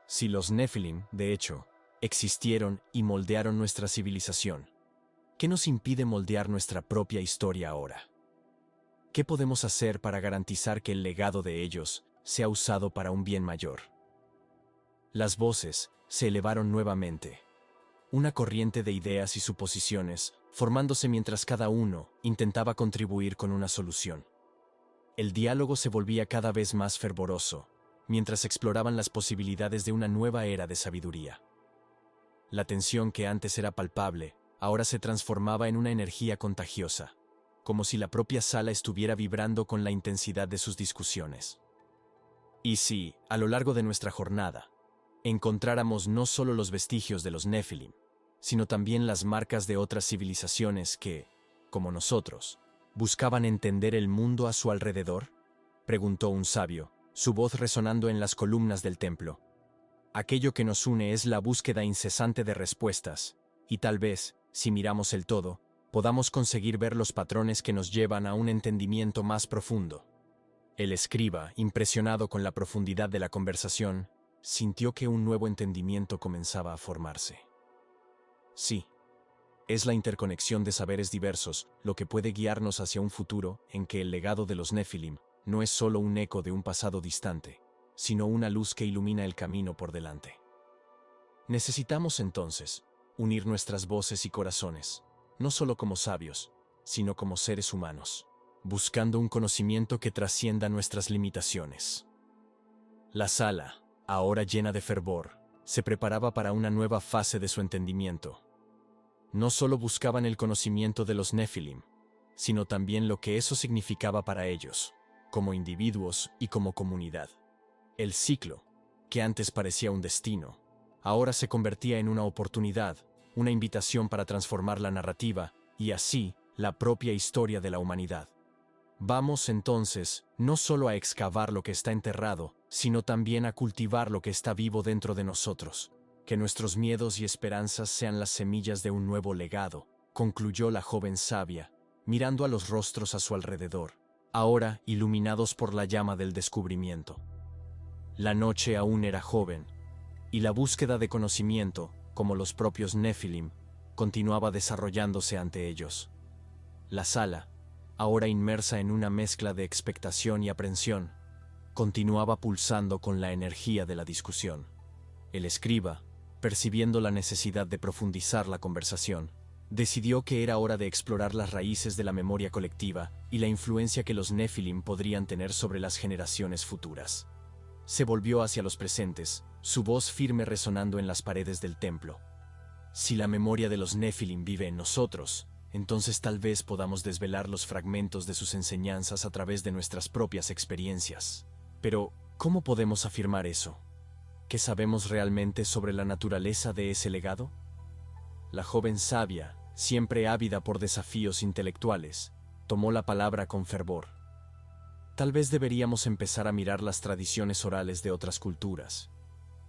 Si los Nefilim, de hecho, existieron y moldearon nuestra civilización, ¿qué nos impide moldear nuestra propia historia ahora? ¿Qué podemos hacer para garantizar que el legado de ellos sea usado para un bien mayor? Las voces se elevaron nuevamente. Una corriente de ideas y suposiciones, formándose mientras cada uno intentaba contribuir con una solución. El diálogo se volvía cada vez más fervoroso, mientras exploraban las posibilidades de una nueva era de sabiduría. La tensión que antes era palpable, ahora se transformaba en una energía contagiosa, como si la propia sala estuviera vibrando con la intensidad de sus discusiones. Y si, a lo largo de nuestra jornada, encontráramos no solo los vestigios de los Nefilim, sino también las marcas de otras civilizaciones que, como nosotros, buscaban entender el mundo a su alrededor, preguntó un sabio, su voz resonando en las columnas del templo. Aquello que nos une es la búsqueda incesante de respuestas, y tal vez, si miramos el todo, podamos conseguir ver los patrones que nos llevan a un entendimiento más profundo. El escriba, impresionado con la profundidad de la conversación, sintió que un nuevo entendimiento comenzaba a formarse. Sí, es la interconexión de saberes diversos lo que puede guiarnos hacia un futuro en que el legado de los Nefilim no es solo un eco de un pasado distante, sino una luz que ilumina el camino por delante. Necesitamos entonces unir nuestras voces y corazones, no solo como sabios, sino como seres humanos, buscando un conocimiento que trascienda nuestras limitaciones. La sala, ahora llena de fervor, se preparaba para una nueva fase de su entendimiento. No solo buscaban el conocimiento de los Nefilim, sino también lo que eso significaba para ellos, como individuos y como comunidad. El ciclo, que antes parecía un destino, ahora se convertía en una oportunidad, una invitación para transformar la narrativa y así la propia historia de la humanidad. Vamos entonces no solo a excavar lo que está enterrado, sino también a cultivar lo que está vivo dentro de nosotros. Que nuestros miedos y esperanzas sean las semillas de un nuevo legado, concluyó la joven sabia, mirando a los rostros a su alrededor, ahora iluminados por la llama del descubrimiento. La noche aún era joven, y la búsqueda de conocimiento, como los propios Nefilim, continuaba desarrollándose ante ellos. La sala, ahora inmersa en una mezcla de expectación y aprensión, continuaba pulsando con la energía de la discusión. El escriba, percibiendo la necesidad de profundizar la conversación, decidió que era hora de explorar las raíces de la memoria colectiva y la influencia que los Nefilim podrían tener sobre las generaciones futuras. Se volvió hacia los presentes, su voz firme resonando en las paredes del templo. Si la memoria de los Nefilim vive en nosotros, entonces tal vez podamos desvelar los fragmentos de sus enseñanzas a través de nuestras propias experiencias. Pero, ¿cómo podemos afirmar eso? ¿Qué sabemos realmente sobre la naturaleza de ese legado? La joven sabia, siempre ávida por desafíos intelectuales, tomó la palabra con fervor. Tal vez deberíamos empezar a mirar las tradiciones orales de otras culturas.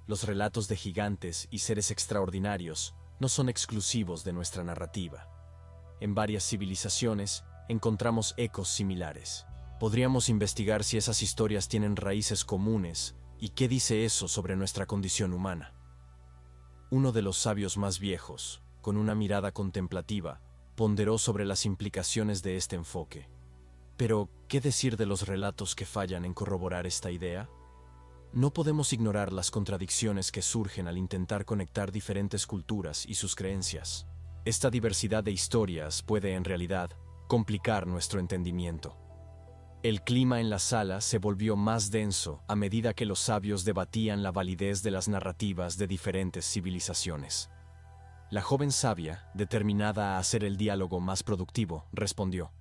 Los relatos de gigantes y seres extraordinarios no son exclusivos de nuestra narrativa. En varias civilizaciones encontramos ecos similares. Podríamos investigar si esas historias tienen raíces comunes y qué dice eso sobre nuestra condición humana. Uno de los sabios más viejos, con una mirada contemplativa, ponderó sobre las implicaciones de este enfoque. Pero, ¿qué decir de los relatos que fallan en corroborar esta idea? No podemos ignorar las contradicciones que surgen al intentar conectar diferentes culturas y sus creencias. Esta diversidad de historias puede, en realidad, complicar nuestro entendimiento. El clima en la sala se volvió más denso a medida que los sabios debatían la validez de las narrativas de diferentes civilizaciones. La joven sabia, determinada a hacer el diálogo más productivo, respondió: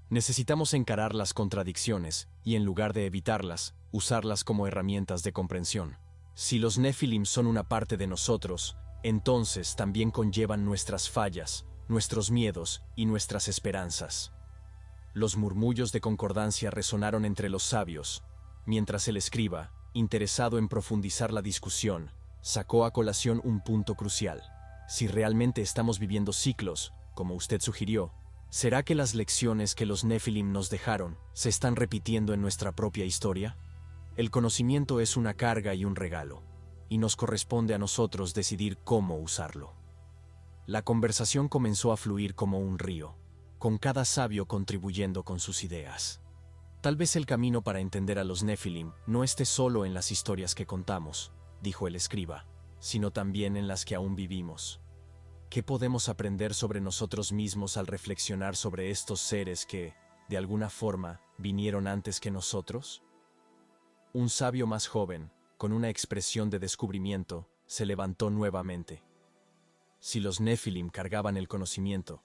necesitamos encarar las contradicciones y, en lugar de evitarlas, usarlas como herramientas de comprensión. Si los Nefilim son una parte de nosotros, entonces también conllevan nuestras fallas, nuestros miedos y nuestras esperanzas. Los murmullos de concordancia resonaron entre los sabios, mientras el escriba, interesado en profundizar la discusión, sacó a colación un punto crucial. Si realmente estamos viviendo ciclos, como usted sugirió, ¿será que las lecciones que los Nefilim nos dejaron se están repitiendo en nuestra propia historia? El conocimiento es una carga y un regalo, y nos corresponde a nosotros decidir cómo usarlo. La conversación comenzó a fluir como un río, con cada sabio contribuyendo con sus ideas. Tal vez el camino para entender a los Nefilim no esté solo en las historias que contamos, dijo el escriba, sino también en las que aún vivimos. ¿Qué podemos aprender sobre nosotros mismos al reflexionar sobre estos seres que, de alguna forma, vinieron antes que nosotros? Un sabio más joven, con una expresión de descubrimiento, se levantó nuevamente. Si los Nefilim cargaban el conocimiento,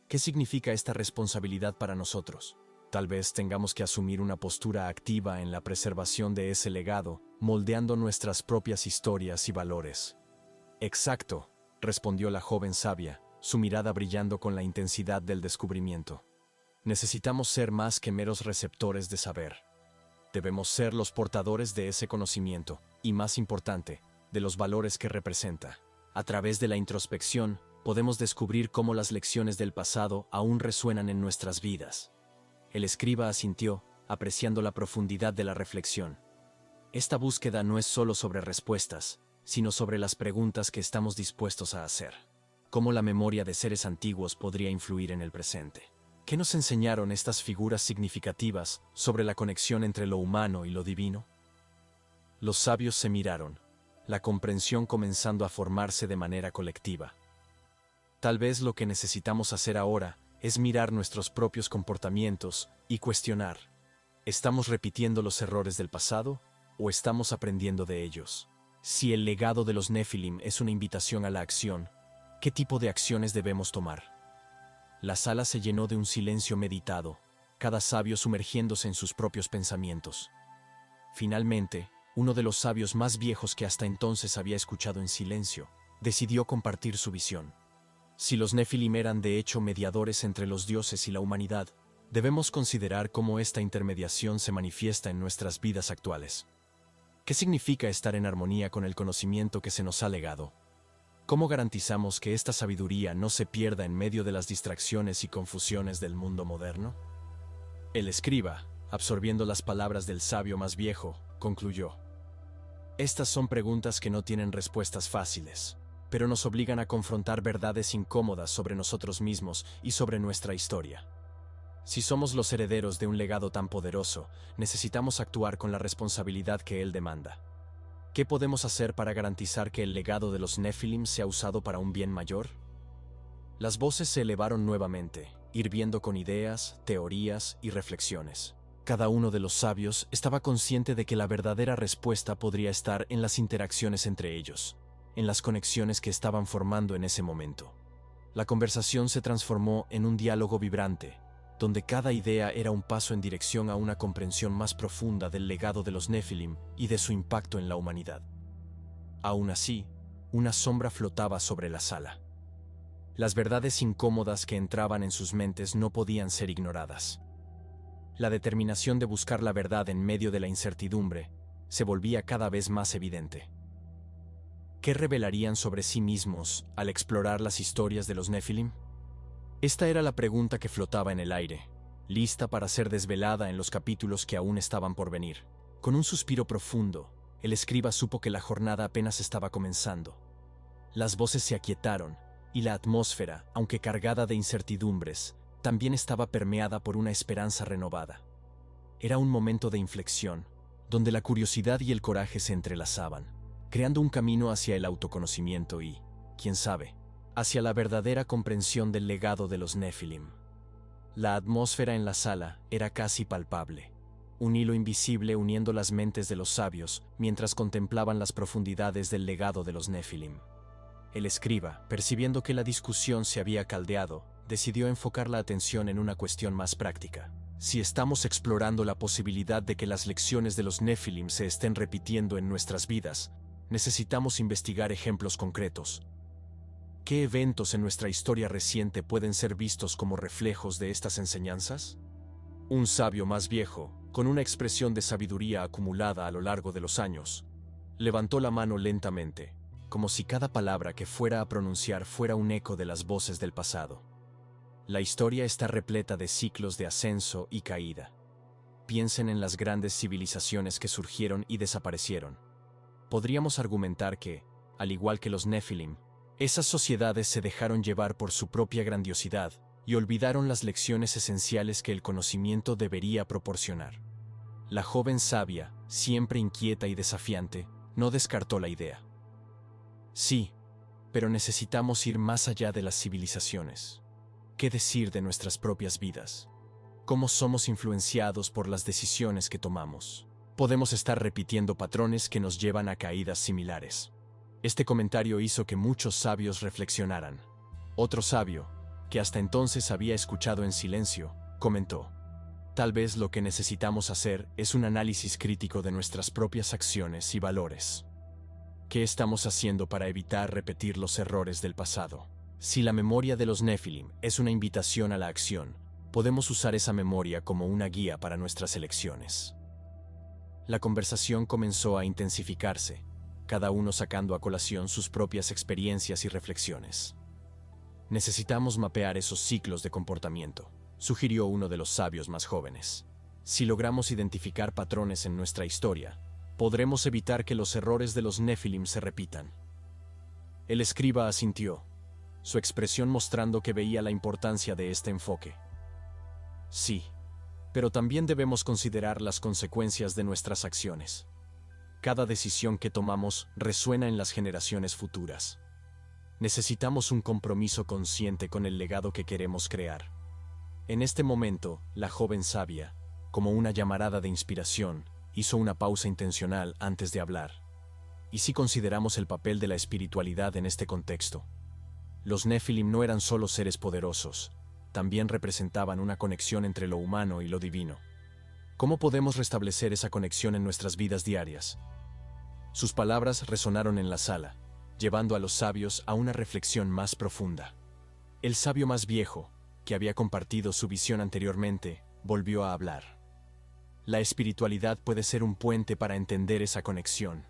¿qué significa esta responsabilidad para nosotros? Tal vez tengamos que asumir una postura activa en la preservación de ese legado, moldeando nuestras propias historias y valores. Exacto, respondió la joven sabia, su mirada brillando con la intensidad del descubrimiento. Necesitamos ser más que meros receptores de saber. Debemos ser los portadores de ese conocimiento, y más importante, de los valores que representa. A través de la introspección, podemos descubrir cómo las lecciones del pasado aún resuenan en nuestras vidas. El escriba asintió, apreciando la profundidad de la reflexión. Esta búsqueda no es solo sobre respuestas, sino sobre las preguntas que estamos dispuestos a hacer. ¿Cómo la memoria de seres antiguos podría influir en el presente? ¿Qué nos enseñaron estas figuras significativas sobre la conexión entre lo humano y lo divino? Los sabios se miraron, la comprensión comenzando a formarse de manera colectiva. Tal vez lo que necesitamos hacer ahora es mirar nuestros propios comportamientos y cuestionar: ¿estamos repitiendo los errores del pasado o estamos aprendiendo de ellos? Si el legado de los Nefilim es una invitación a la acción, ¿qué tipo de acciones debemos tomar? La sala se llenó de un silencio meditado, cada sabio sumergiéndose en sus propios pensamientos. Finalmente, uno de los sabios más viejos que hasta entonces había escuchado en silencio, decidió compartir su visión. Si los Nefilim eran de hecho mediadores entre los dioses y la humanidad, debemos considerar cómo esta intermediación se manifiesta en nuestras vidas actuales. ¿Qué significa estar en armonía con el conocimiento que se nos ha legado? ¿Cómo garantizamos que esta sabiduría no se pierda en medio de las distracciones y confusiones del mundo moderno? El escriba, absorbiendo las palabras del sabio más viejo, concluyó: estas son preguntas que no tienen respuestas fáciles, pero nos obligan a confrontar verdades incómodas sobre nosotros mismos y sobre nuestra historia. Si somos los herederos de un legado tan poderoso, necesitamos actuar con la responsabilidad que él demanda. ¿Qué podemos hacer para garantizar que el legado de los Nefilim sea usado para un bien mayor? Las voces se elevaron nuevamente, hirviendo con ideas, teorías y reflexiones. Cada uno de los sabios estaba consciente de que la verdadera respuesta podría estar en las interacciones entre ellos, en las conexiones que estaban formando en ese momento. La conversación se transformó en un diálogo vibrante, donde cada idea era un paso en dirección a una comprensión más profunda del legado de los Nefilim y de su impacto en la humanidad. Aún así, una sombra flotaba sobre la sala. Las verdades incómodas que entraban en sus mentes no podían ser ignoradas. La determinación de buscar la verdad en medio de la incertidumbre se volvía cada vez más evidente. ¿Qué revelarían sobre sí mismos al explorar las historias de los Nefilim? Esta era la pregunta que flotaba en el aire, lista para ser desvelada en los capítulos que aún estaban por venir. Con un suspiro profundo, el escriba supo que la jornada apenas estaba comenzando. Las voces se aquietaron, y la atmósfera, aunque cargada de incertidumbres, también estaba permeada por una esperanza renovada. Era un momento de inflexión, donde la curiosidad y el coraje se entrelazaban, creando un camino hacia el autoconocimiento y, quién sabe, hacia la verdadera comprensión del legado de los Nephilim. La atmósfera en la sala era casi palpable, un hilo invisible uniendo las mentes de los sabios mientras contemplaban las profundidades del legado de los Nephilim. El escriba, percibiendo que la discusión se había caldeado, decidió enfocar la atención en una cuestión más práctica. Si estamos explorando la posibilidad de que las lecciones de los Nephilim se estén repitiendo en nuestras vidas, necesitamos investigar ejemplos concretos. ¿Qué eventos en nuestra historia reciente pueden ser vistos como reflejos de estas enseñanzas? Un sabio más viejo, con una expresión de sabiduría acumulada a lo largo de los años, levantó la mano lentamente, como si cada palabra que fuera a pronunciar fuera un eco de las voces del pasado. La historia está repleta de ciclos de ascenso y caída. Piensen en las grandes civilizaciones que surgieron y desaparecieron. Podríamos argumentar que, al igual que los Nephilim, esas sociedades se dejaron llevar por su propia grandiosidad y olvidaron las lecciones esenciales que el conocimiento debería proporcionar. La joven sabia, siempre inquieta y desafiante, no descartó la idea. Sí, pero necesitamos ir más allá de las civilizaciones. ¿Qué decir de nuestras propias vidas? ¿Cómo somos influenciados por las decisiones que tomamos? Podemos estar repitiendo patrones que nos llevan a caídas similares. Este comentario hizo que muchos sabios reflexionaran. Otro sabio, que hasta entonces había escuchado en silencio, comentó: tal vez lo que necesitamos hacer es un análisis crítico de nuestras propias acciones y valores. ¿Qué estamos haciendo para evitar repetir los errores del pasado? Si la memoria de los Nephilim es una invitación a la acción, podemos usar esa memoria como una guía para nuestras elecciones. La conversación comenzó a intensificarse, cada uno sacando a colación sus propias experiencias y reflexiones. Necesitamos mapear esos ciclos de comportamiento, sugirió uno de los sabios más jóvenes. Si logramos identificar patrones en nuestra historia, podremos evitar que los errores de los Nephilim se repitan. El escriba asintió, su expresión mostrando que veía la importancia de este enfoque. Sí, pero también debemos considerar las consecuencias de nuestras acciones. Cada decisión que tomamos resuena en las generaciones futuras. Necesitamos un compromiso consciente con el legado que queremos crear. En este momento, la joven sabia, como una llamarada de inspiración, hizo una pausa intencional antes de hablar. ¿Y si consideramos el papel de la espiritualidad en este contexto? Los Nephilim no eran solo seres poderosos, también representaban una conexión entre lo humano y lo divino. ¿Cómo podemos restablecer esa conexión en nuestras vidas diarias? Sus palabras resonaron en la sala, llevando a los sabios a una reflexión más profunda. El sabio más viejo, que había compartido su visión anteriormente, volvió a hablar. La espiritualidad puede ser un puente para entender esa conexión.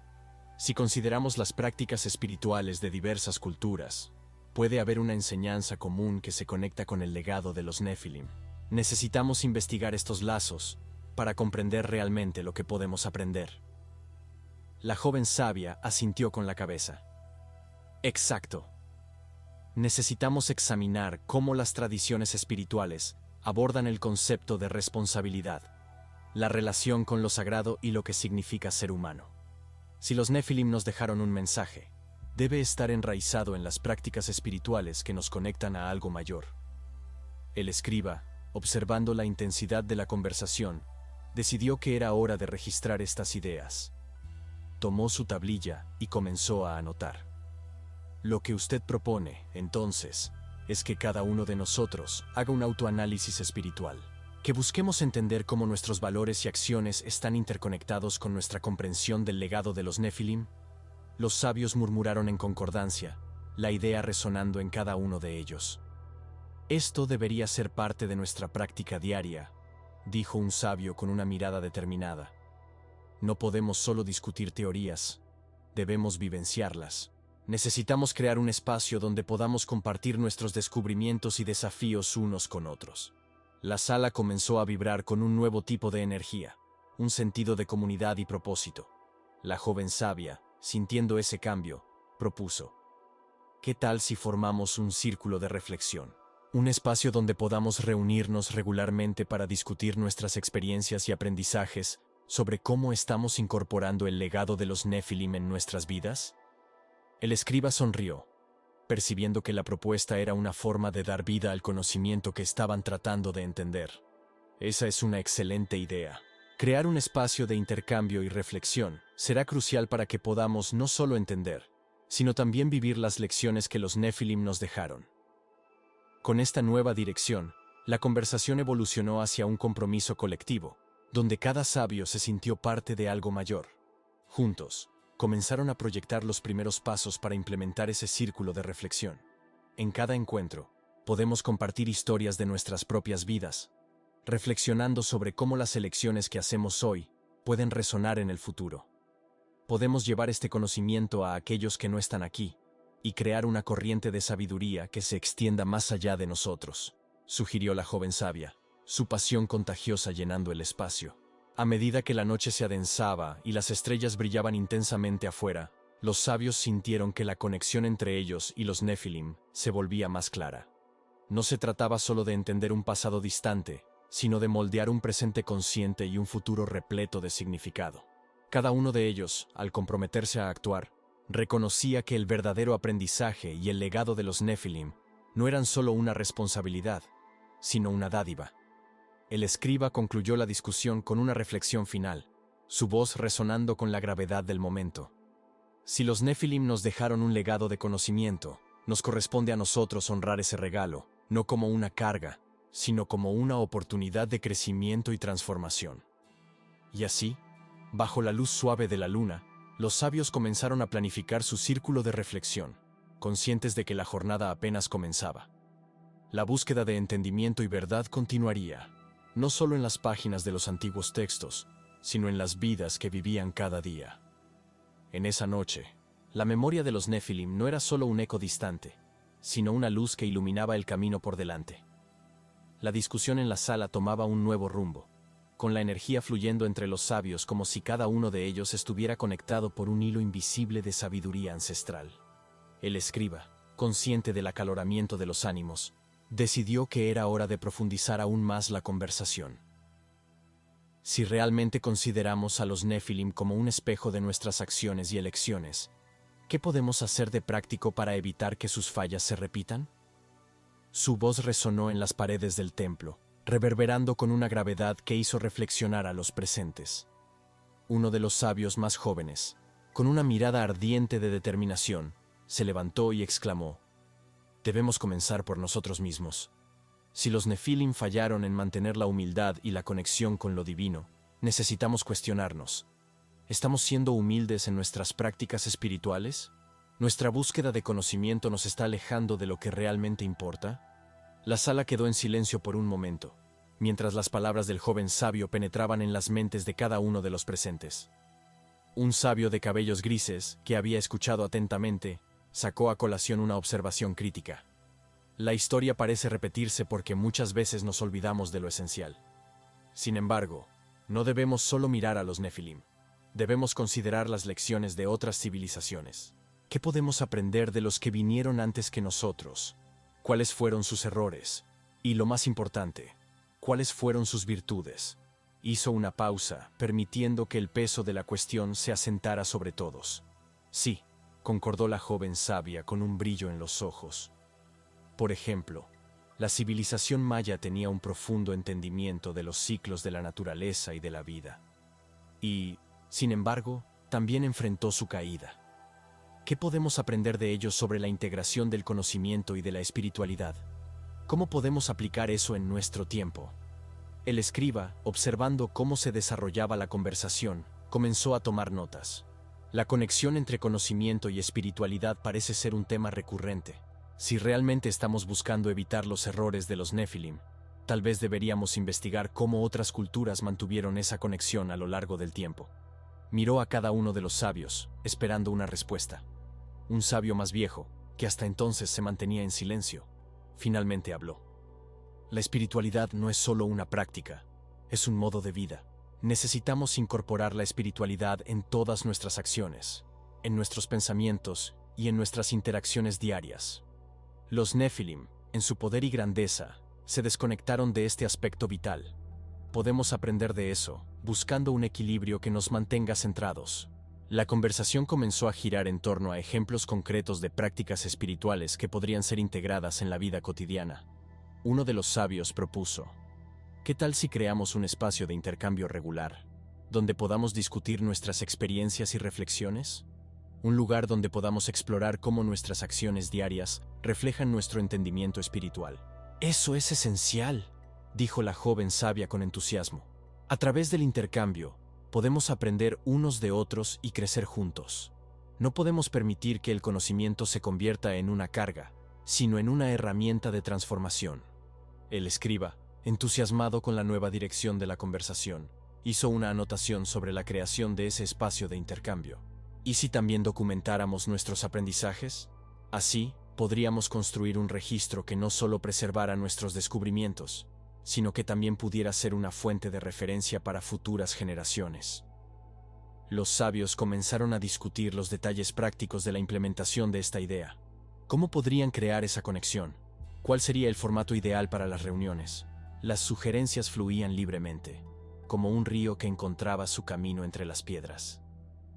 Si consideramos las prácticas espirituales de diversas culturas, puede haber una enseñanza común que se conecta con el legado de los Nephilim. Necesitamos investigar estos lazos para comprender realmente lo que podemos aprender. La joven sabia asintió con la cabeza. Exacto. Necesitamos examinar cómo las tradiciones espirituales abordan el concepto de responsabilidad, la relación con lo sagrado y lo que significa ser humano. Si los Nephilim nos dejaron un mensaje, debe estar enraizado en las prácticas espirituales que nos conectan a algo mayor. El escriba, observando la intensidad de la conversación, decidió que era hora de registrar estas ideas. Tomó su tablilla y comenzó a anotar. Lo que usted propone, entonces, es que cada uno de nosotros haga un autoanálisis espiritual, que busquemos entender cómo nuestros valores y acciones están interconectados con nuestra comprensión del legado de los Nephilim. Los sabios murmuraron en concordancia, la idea resonando en cada uno de ellos. Esto debería ser parte de nuestra práctica diaria, dijo un sabio con una mirada determinada. No podemos solo discutir teorías, debemos vivenciarlas. Necesitamos crear un espacio donde podamos compartir nuestros descubrimientos y desafíos unos con otros. La sala comenzó a vibrar con un nuevo tipo de energía, un sentido de comunidad y propósito. La joven sabia, sintiendo ese cambio, propuso: ¿qué tal si formamos un círculo de reflexión? Un espacio donde podamos reunirnos regularmente para discutir nuestras experiencias y aprendizajes sobre cómo estamos incorporando el legado de los Nefilim en nuestras vidas. El escriba sonrió, percibiendo que la propuesta era una forma de dar vida al conocimiento que estaban tratando de entender. Esa es una excelente idea. Crear un espacio de intercambio y reflexión será crucial para que podamos no solo entender, sino también vivir las lecciones que los Nefilim nos dejaron. Con esta nueva dirección, la conversación evolucionó hacia un compromiso colectivo, donde cada sabio se sintió parte de algo mayor. Juntos, comenzaron a proyectar los primeros pasos para implementar ese círculo de reflexión. En cada encuentro, podemos compartir historias de nuestras propias vidas, reflexionando sobre cómo las elecciones que hacemos hoy pueden resonar en el futuro. Podemos llevar este conocimiento a aquellos que no están aquí y crear una corriente de sabiduría que se extienda más allá de nosotros, sugirió la joven sabia, su pasión contagiosa llenando el espacio. A medida que la noche se adensaba y las estrellas brillaban intensamente afuera, los sabios sintieron que la conexión entre ellos y los Nefilim se volvía más clara. No se trataba solo de entender un pasado distante, sino de moldear un presente consciente y un futuro repleto de significado. Cada uno de ellos, al comprometerse a actuar, reconocía que el verdadero aprendizaje y el legado de los Nefilim no eran solo una responsabilidad, sino una dádiva. El escriba concluyó la discusión con una reflexión final, su voz resonando con la gravedad del momento. Si los Nefilim nos dejaron un legado de conocimiento, nos corresponde a nosotros honrar ese regalo, no como una carga, sino como una oportunidad de crecimiento y transformación. Y así, bajo la luz suave de la luna, los sabios comenzaron a planificar su círculo de reflexión, conscientes de que la jornada apenas comenzaba. La búsqueda de entendimiento y verdad continuaría, no solo en las páginas de los antiguos textos, sino en las vidas que vivían cada día. En esa noche, la memoria de los Nefilim no era solo un eco distante, sino una luz que iluminaba el camino por delante. La discusión en la sala tomaba un nuevo rumbo, con la energía fluyendo entre los sabios como si cada uno de ellos estuviera conectado por un hilo invisible de sabiduría ancestral. El escriba, consciente del acaloramiento de los ánimos, decidió que era hora de profundizar aún más la conversación. Si realmente consideramos a los Nefilim como un espejo de nuestras acciones y elecciones, ¿qué podemos hacer de práctico para evitar que sus fallas se repitan? Su voz resonó en las paredes del templo, reverberando con una gravedad que hizo reflexionar a los presentes. Uno de los sabios más jóvenes, con una mirada ardiente de determinación, se levantó y exclamó: «Debemos comenzar por nosotros mismos. Si los Nefilim fallaron en mantener la humildad y la conexión con lo divino, necesitamos cuestionarnos. ¿Estamos siendo humildes en nuestras prácticas espirituales? ¿Nuestra búsqueda de conocimiento nos está alejando de lo que realmente importa?» La sala quedó en silencio por un momento, mientras las palabras del joven sabio penetraban en las mentes de cada uno de los presentes. Un sabio de cabellos grises, que había escuchado atentamente, sacó a colación una observación crítica. La historia parece repetirse porque muchas veces nos olvidamos de lo esencial. Sin embargo, no debemos solo mirar a los Nefilim. Debemos considerar las lecciones de otras civilizaciones. ¿Qué podemos aprender de los que vinieron antes que nosotros? ¿Cuáles fueron sus errores? Y lo más importante, ¿cuáles fueron sus virtudes? Hizo una pausa, permitiendo que el peso de la cuestión se asentara sobre todos. Sí, concordó la joven sabia con un brillo en los ojos. Por ejemplo, la civilización maya tenía un profundo entendimiento de los ciclos de la naturaleza y de la vida. Y, sin embargo, también enfrentó su caída. ¿Qué podemos aprender de ellos sobre la integración del conocimiento y de la espiritualidad? ¿Cómo podemos aplicar eso en nuestro tiempo? El escriba, observando cómo se desarrollaba la conversación, comenzó a tomar notas. La conexión entre conocimiento y espiritualidad parece ser un tema recurrente. Si realmente estamos buscando evitar los errores de los Nefilim, tal vez deberíamos investigar cómo otras culturas mantuvieron esa conexión a lo largo del tiempo. Miró a cada uno de los sabios, esperando una respuesta. Un sabio más viejo, que hasta entonces se mantenía en silencio, finalmente habló. La espiritualidad no es solo una práctica, es un modo de vida. Necesitamos incorporar la espiritualidad en todas nuestras acciones, en nuestros pensamientos y en nuestras interacciones diarias. Los Nefilim, en su poder y grandeza, se desconectaron de este aspecto vital. Podemos aprender de eso, buscando un equilibrio que nos mantenga centrados. La conversación comenzó a girar en torno a ejemplos concretos de prácticas espirituales que podrían ser integradas en la vida cotidiana. Uno de los sabios propuso: ¿qué tal si creamos un espacio de intercambio regular, donde podamos discutir nuestras experiencias y reflexiones? Un lugar donde podamos explorar cómo nuestras acciones diarias reflejan nuestro entendimiento espiritual. Eso es esencial, dijo la joven sabia con entusiasmo. A través del intercambio, podemos aprender unos de otros y crecer juntos. No podemos permitir que el conocimiento se convierta en una carga, sino en una herramienta de transformación. El escriba, entusiasmado con la nueva dirección de la conversación, hizo una anotación sobre la creación de ese espacio de intercambio. ¿Y si también documentáramos nuestros aprendizajes? Así, podríamos construir un registro que no solo preservara nuestros descubrimientos, sino que también pudiera ser una fuente de referencia para futuras generaciones. Los sabios comenzaron a discutir los detalles prácticos de la implementación de esta idea. ¿Cómo podrían crear esa conexión? ¿Cuál sería el formato ideal para las reuniones? Las sugerencias fluían libremente, como un río que encontraba su camino entre las piedras.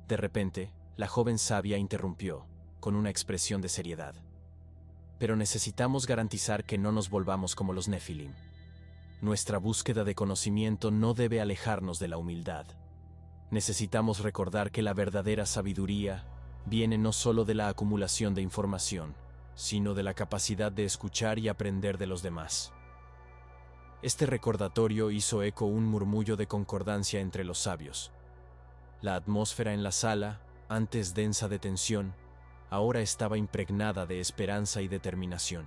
De repente, la joven sabia interrumpió, con una expresión de seriedad. Pero necesitamos garantizar que no nos volvamos como los Nefilim. Nuestra búsqueda de conocimiento no debe alejarnos de la humildad. Necesitamos recordar que la verdadera sabiduría viene no solo de la acumulación de información, sino de la capacidad de escuchar y aprender de los demás. Este recordatorio hizo eco un murmullo de concordancia entre los sabios. La atmósfera en la sala, antes densa de tensión, ahora estaba impregnada de esperanza y determinación.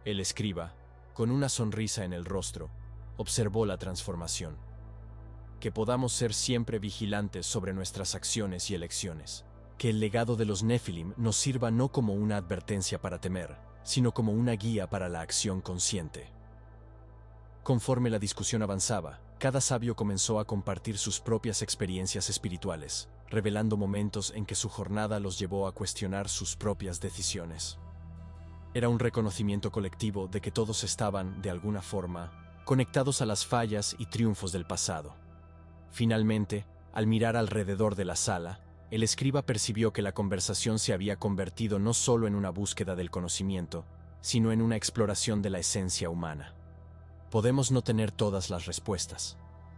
El escriba, con una sonrisa en el rostro, observó la transformación. Que podamos ser siempre vigilantes sobre nuestras acciones y elecciones. Que el legado de los Nefilim nos sirva no como una advertencia para temer, sino como una guía para la acción consciente. Conforme la discusión avanzaba, cada sabio comenzó a compartir sus propias experiencias espirituales, revelando momentos en que su jornada los llevó a cuestionar sus propias decisiones. Era un reconocimiento colectivo de que todos estaban, de alguna forma, conectados a las fallas y triunfos del pasado. Finalmente, al mirar alrededor de la sala, el escriba percibió que la conversación se había convertido no solo en una búsqueda del conocimiento, sino en una exploración de la esencia humana. Podemos no tener todas las respuestas,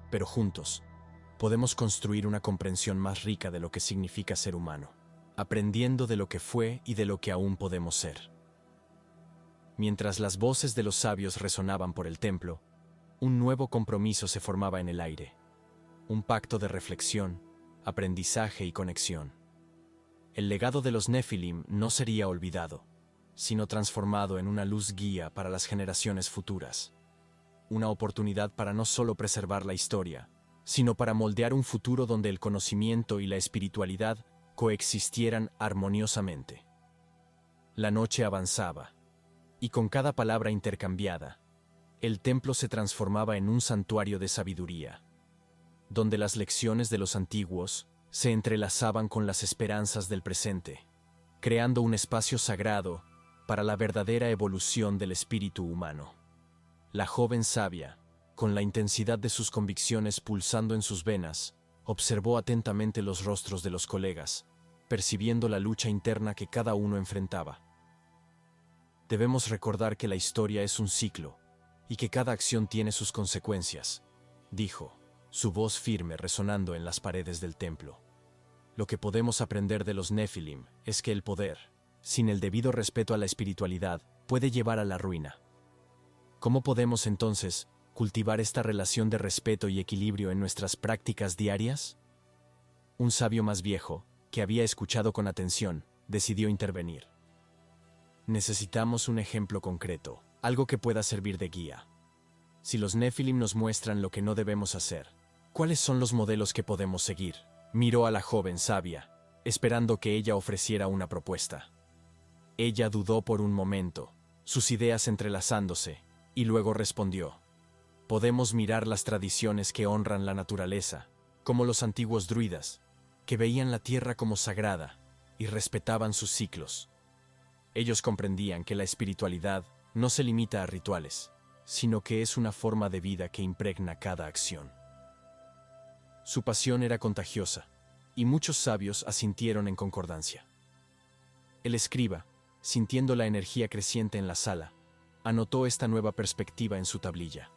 pero juntos, podemos construir una comprensión más rica de lo que significa ser humano, aprendiendo de lo que fue y de lo que aún podemos ser. Mientras las voces de los sabios resonaban por el templo, un nuevo compromiso se formaba en el aire. Un pacto de reflexión, aprendizaje y conexión. El legado de los Nefilim no sería olvidado, sino transformado en una luz guía para las generaciones futuras. Una oportunidad para no solo preservar la historia, sino para moldear un futuro donde el conocimiento y la espiritualidad coexistieran armoniosamente. La noche avanzaba, y con cada palabra intercambiada, el templo se transformaba en un santuario de sabiduría, donde las lecciones de los antiguos se entrelazaban con las esperanzas del presente, creando un espacio sagrado para la verdadera evolución del espíritu humano. La joven sabia, con la intensidad de sus convicciones pulsando en sus venas, observó atentamente los rostros de los colegas, percibiendo la lucha interna que cada uno enfrentaba. Debemos recordar que la historia es un ciclo y que cada acción tiene sus consecuencias, dijo, su voz firme resonando en las paredes del templo. Lo que podemos aprender de los Nefilim es que el poder, sin el debido respeto a la espiritualidad, puede llevar a la ruina. ¿Cómo podemos entonces cultivar esta relación de respeto y equilibrio en nuestras prácticas diarias? Un sabio más viejo, que había escuchado con atención, decidió intervenir. Necesitamos un ejemplo concreto, algo que pueda servir de guía. Si los Nefilim nos muestran lo que no debemos hacer, ¿cuáles son los modelos que podemos seguir? Miró a la joven sabia, esperando que ella ofreciera una propuesta. Ella dudó por un momento, sus ideas entrelazándose, Y luego respondió: podemos mirar las tradiciones que honran la naturaleza, como los antiguos druidas, que veían la tierra como sagrada y respetaban sus ciclos. Ellos comprendían que la espiritualidad no se limita a rituales, sino que es una forma de vida que impregna cada acción. Su pasión era contagiosa, y muchos sabios asintieron en concordancia. El escriba, sintiendo la energía creciente en la sala, anotó esta nueva perspectiva en su tablilla.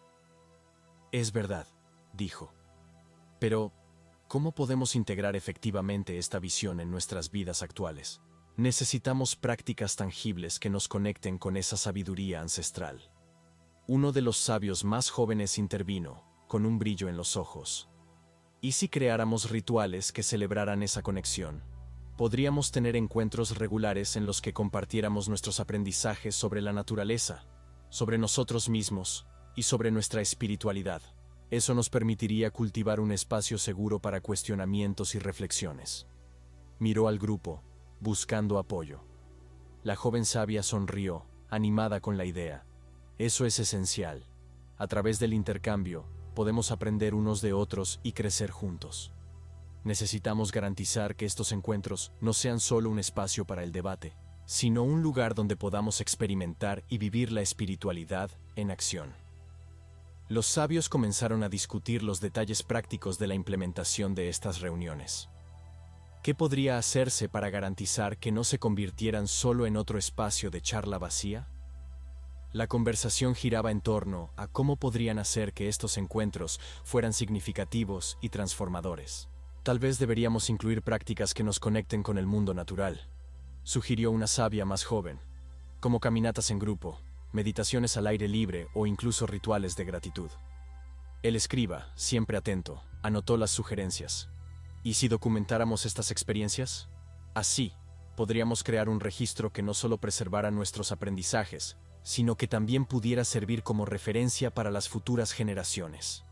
Es verdad, dijo. Pero, ¿cómo podemos integrar efectivamente esta visión en nuestras vidas actuales? Necesitamos prácticas tangibles que nos conecten con esa sabiduría ancestral. Uno de los sabios más jóvenes intervino, con un brillo en los ojos. ¿Y si creáramos rituales que celebraran esa conexión? Podríamos tener encuentros regulares en los que compartiéramos nuestros aprendizajes sobre la naturaleza, sobre nosotros mismos y sobre nuestra espiritualidad. Eso nos permitiría cultivar un espacio seguro para cuestionamientos y reflexiones. Miró al grupo, buscando apoyo. La joven sabia sonrió, animada con la idea. Eso es esencial. A través del intercambio, podemos aprender unos de otros y crecer juntos. Necesitamos garantizar que estos encuentros no sean solo un espacio para el debate, sino un lugar donde podamos experimentar y vivir la espiritualidad en acción. Los sabios comenzaron a discutir los detalles prácticos de la implementación de estas reuniones. ¿Qué podría hacerse para garantizar que no se convirtieran solo en otro espacio de charla vacía? La conversación giraba en torno a cómo podrían hacer que estos encuentros fueran significativos y transformadores. Tal vez deberíamos incluir prácticas que nos conecten con el mundo natural, sugirió una sabia más joven, como caminatas en grupo, meditaciones al aire libre o incluso rituales de gratitud. El escriba, siempre atento, anotó las sugerencias. ¿Y si documentáramos estas experiencias? Así, podríamos crear un registro que no solo preservara nuestros aprendizajes, sino que también pudiera servir como referencia para las futuras generaciones.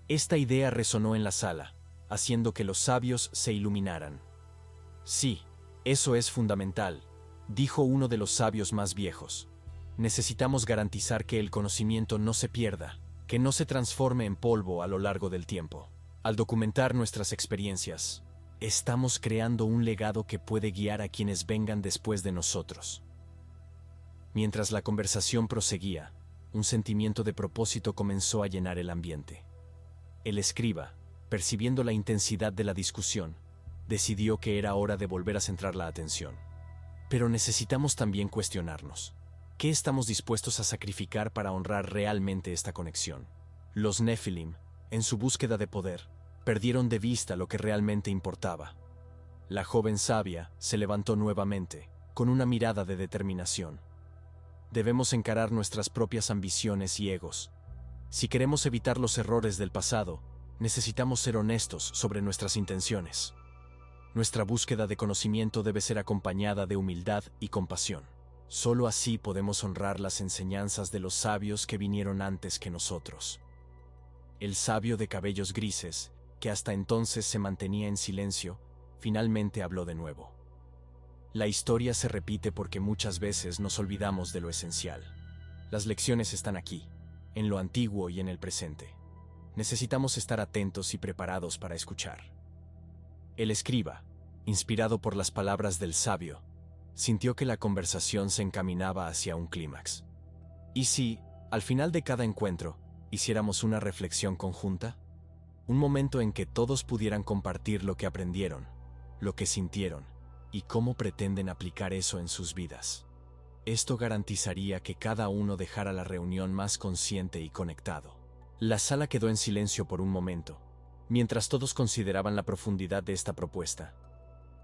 Esta idea resonó en la sala, haciendo que los sabios se iluminaran. Sí, eso es fundamental, dijo uno de los sabios más viejos. Necesitamos garantizar que el conocimiento no se pierda, que no se transforme en polvo a lo largo del tiempo. Al documentar nuestras experiencias, estamos creando un legado que puede guiar a quienes vengan después de nosotros. Mientras la conversación proseguía, un sentimiento de propósito comenzó a llenar el ambiente. El escriba, percibiendo la intensidad de la discusión, decidió que era hora de volver a centrar la atención. Pero necesitamos también cuestionarnos. ¿Qué estamos dispuestos a sacrificar para honrar realmente esta conexión? Los Nephilim, en su búsqueda de poder, perdieron de vista lo que realmente importaba. La joven sabia se levantó nuevamente, con una mirada de determinación. Debemos encarar nuestras propias ambiciones y egos. Si queremos evitar los errores del pasado, necesitamos ser honestos sobre nuestras intenciones. Nuestra búsqueda de conocimiento debe ser acompañada de humildad y compasión. Solo así podemos honrar las enseñanzas de los sabios que vinieron antes que nosotros. El sabio de cabellos grises, que hasta entonces se mantenía en silencio, finalmente habló de nuevo. La historia se repite porque muchas veces nos olvidamos de lo esencial. Las lecciones están aquí, en lo antiguo y en el presente. Necesitamos estar atentos y preparados para escuchar. El escriba, inspirado por las palabras del sabio, sintió que la conversación se encaminaba hacia un clímax. ¿Y si, al final de cada encuentro, hiciéramos una reflexión conjunta? Un momento en que todos pudieran compartir lo que aprendieron, lo que sintieron, y cómo pretenden aplicar eso en sus vidas. Esto garantizaría que cada uno dejara la reunión más consciente y conectado. La sala quedó en silencio por un momento, mientras todos consideraban la profundidad de esta propuesta.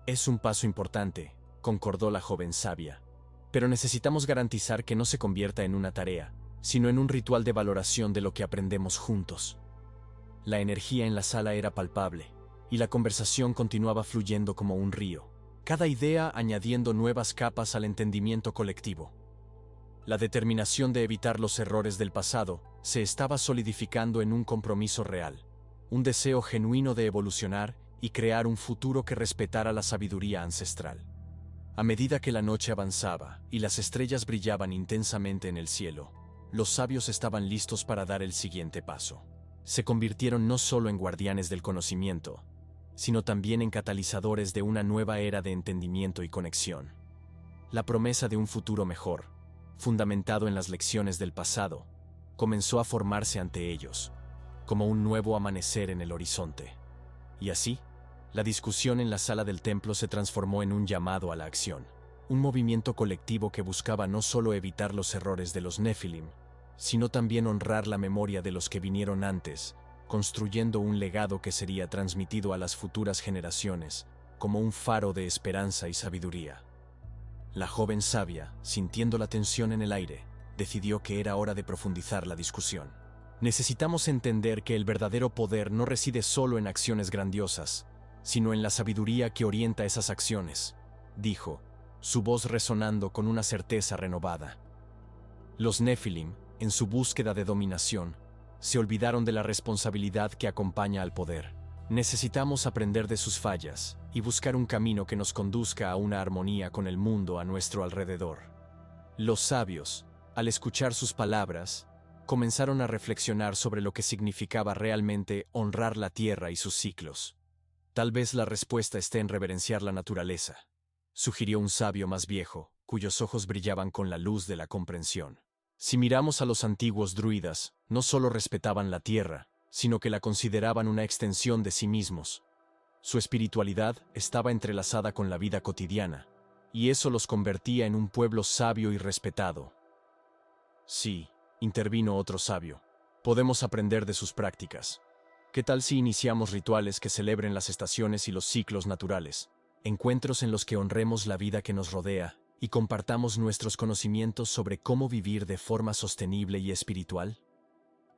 Es un paso importante, concordó la joven sabia, pero necesitamos garantizar que no se convierta en una tarea, sino en un ritual de valoración de lo que aprendemos juntos. La energía en la sala era palpable, y la conversación continuaba fluyendo como un río, cada idea añadiendo nuevas capas al entendimiento colectivo. La determinación de evitar los errores del pasado se estaba solidificando en un compromiso real, un deseo genuino de evolucionar y crear un futuro que respetara la sabiduría ancestral. A medida que la noche avanzaba y las estrellas brillaban intensamente en el cielo, Los sabios estaban listos para dar el siguiente paso. Se convirtieron no solo en guardianes del conocimiento, sino también en catalizadores de una nueva era de entendimiento y conexión. La promesa de un futuro mejor, fundamentado en las lecciones del pasado, comenzó a formarse ante ellos, como un nuevo amanecer en el horizonte. Y así, la discusión en la sala del templo se transformó en un llamado a la acción, un movimiento colectivo que buscaba no solo evitar los errores de los Nefilim, sino también honrar la memoria de los que vinieron antes, construyendo un legado que sería transmitido a las futuras generaciones como un faro de esperanza y sabiduría. La joven sabia, sintiendo la tensión en el aire, decidió que era hora de profundizar la discusión. Necesitamos entender que el verdadero poder no reside solo en acciones grandiosas, sino en la sabiduría que orienta esas acciones, dijo, su voz resonando con una certeza renovada. Los Nefilim, en su búsqueda de dominación, se olvidaron de la responsabilidad que acompaña al poder. Necesitamos aprender de sus fallas y buscar un camino que nos conduzca a una armonía con el mundo a nuestro alrededor. Los sabios, al escuchar sus palabras, comenzaron a reflexionar sobre lo que significaba realmente honrar la tierra y sus ciclos. Tal vez la respuesta esté en reverenciar la naturaleza, sugirió un sabio más viejo, cuyos ojos brillaban con la luz de la comprensión. Si miramos a los antiguos druidas, no solo respetaban la tierra, sino que la consideraban una extensión de sí mismos. Su espiritualidad estaba entrelazada con la vida cotidiana, y eso los convertía en un pueblo sabio y respetado. Sí, intervino otro sabio, podemos aprender de sus prácticas. ¿Qué tal si iniciamos rituales que celebren las estaciones y los ciclos naturales? Encuentros en los que honremos la vida que nos rodea y compartamos nuestros conocimientos sobre cómo vivir de forma sostenible y espiritual.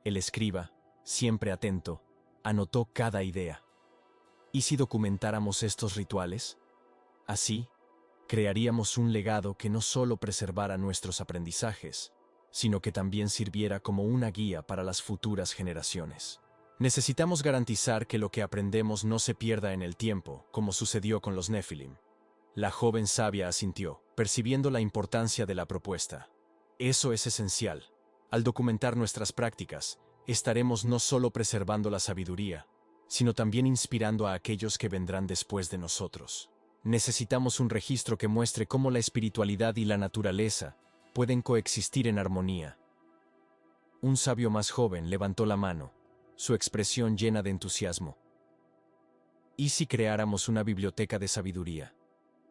El escriba, siempre atento, anotó cada idea. ¿Y si documentáramos estos rituales? Así, crearíamos un legado que no solo preservara nuestros aprendizajes, sino que también sirviera como una guía para las futuras generaciones. Necesitamos garantizar que lo que aprendemos no se pierda en el tiempo, como sucedió con los Nefilim. La joven sabia asintió, percibiendo la importancia de la propuesta. Eso es esencial. Al documentar nuestras prácticas, estaremos no solo preservando la sabiduría, sino también inspirando a aquellos que vendrán después de nosotros. Necesitamos un registro que muestre cómo la espiritualidad y la naturaleza pueden coexistir en armonía. Un sabio más joven levantó la mano, su expresión llena de entusiasmo. ¿Y si creáramos una biblioteca de sabiduría?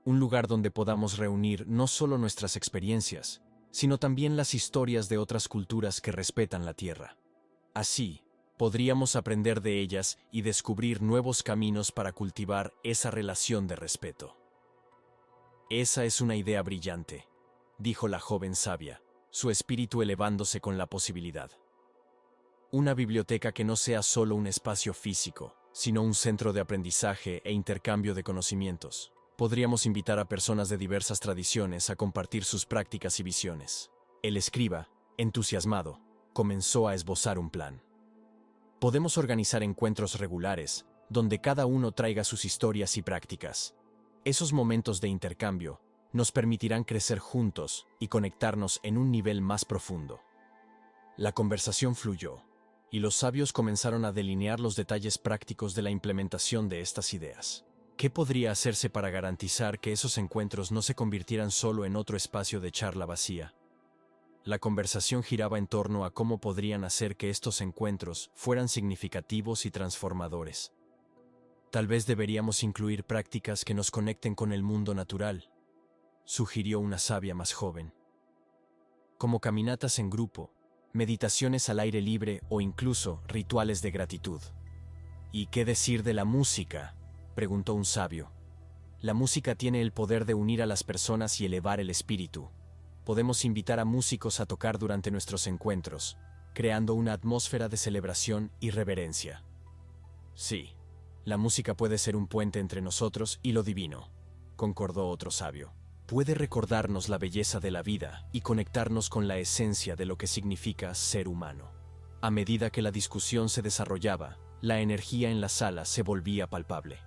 Un lugar donde podamos reunir no solo nuestras experiencias, sino también las historias de otras culturas que respetan la tierra. Así, podríamos aprender de ellas y descubrir nuevos caminos para cultivar esa relación de respeto. Esa es una idea brillante, dijo la joven sabia, su espíritu elevándose con la posibilidad. Una biblioteca que no sea solo un espacio físico, sino un centro de aprendizaje e intercambio de conocimientos. Podríamos invitar a personas de diversas tradiciones a compartir sus prácticas y visiones. El escriba, entusiasmado, comenzó a esbozar un plan. Podemos organizar encuentros regulares, donde cada uno traiga sus historias y prácticas. Esos momentos de intercambio nos permitirán crecer juntos y conectarnos en un nivel más profundo. La conversación fluyó, y los sabios comenzaron a delinear los detalles prácticos de la implementación de estas ideas. ¿Qué podría hacerse para garantizar que esos encuentros no se convirtieran solo en otro espacio de charla vacía? La conversación giraba en torno a cómo podrían hacer que estos encuentros fueran significativos y transformadores. Tal vez deberíamos incluir prácticas que nos conecten con el mundo natural, sugirió una sabia más joven. Como caminatas en grupo, meditaciones al aire libre o incluso rituales de gratitud. ¿Y qué decir de la música?, preguntó un sabio. La música tiene el poder de unir a las personas y elevar el espíritu. Podemos invitar a músicos a tocar durante nuestros encuentros, creando una atmósfera de celebración y reverencia. Sí, la música puede ser un puente entre nosotros y lo divino, concordó otro sabio. Puede recordarnos la belleza de la vida y conectarnos con la esencia de lo que significa ser humano. A medida que la discusión se desarrollaba, la energía en la sala se volvía palpable.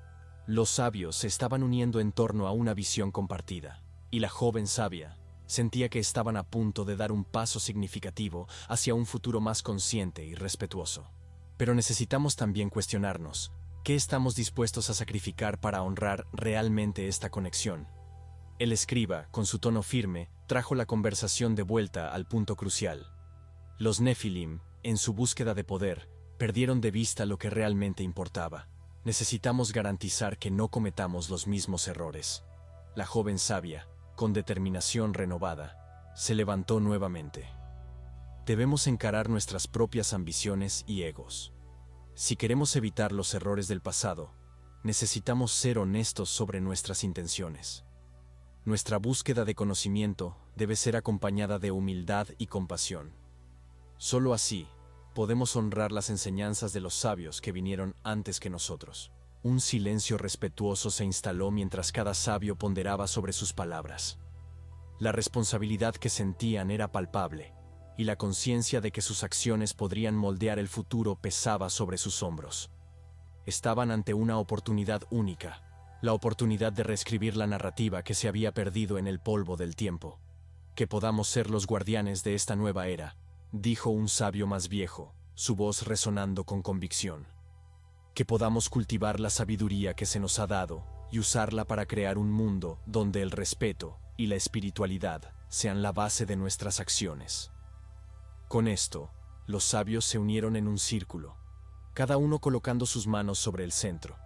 Los sabios se estaban uniendo en torno a una visión compartida, y la joven sabia, Sentía que estaban a punto de dar un paso significativo hacia un futuro más consciente y respetuoso. Pero necesitamos también cuestionarnos, ¿qué estamos dispuestos a sacrificar para honrar realmente esta conexión? El escriba, con su tono firme, trajo la conversación de vuelta al punto crucial. Los Nefilim, en su búsqueda de poder, perdieron de vista lo que realmente importaba. Necesitamos garantizar que no cometamos los mismos errores. La joven sabia, con determinación renovada, se levantó nuevamente. Debemos encarar nuestras propias ambiciones y egos. Si queremos evitar los errores del pasado, necesitamos ser honestos sobre nuestras intenciones. Nuestra búsqueda de conocimiento debe ser acompañada de humildad y compasión. Solo así podemos honrar las enseñanzas de los sabios que vinieron antes que nosotros. Un silencio respetuoso se instaló mientras cada sabio ponderaba sobre sus palabras. La responsabilidad que sentían era palpable, y la conciencia de que sus acciones podrían moldear el futuro pesaba sobre sus hombros. Estaban ante una oportunidad única, la oportunidad de reescribir la narrativa que se había perdido en el polvo del tiempo. Que podamos ser los guardianes de esta nueva era, dijo un sabio más viejo, su voz resonando con convicción. Que podamos cultivar la sabiduría que se nos ha dado y usarla para crear un mundo donde el respeto y la espiritualidad sean la base de nuestras acciones. Con esto, los sabios se unieron en un círculo, cada uno colocando sus manos sobre el centro,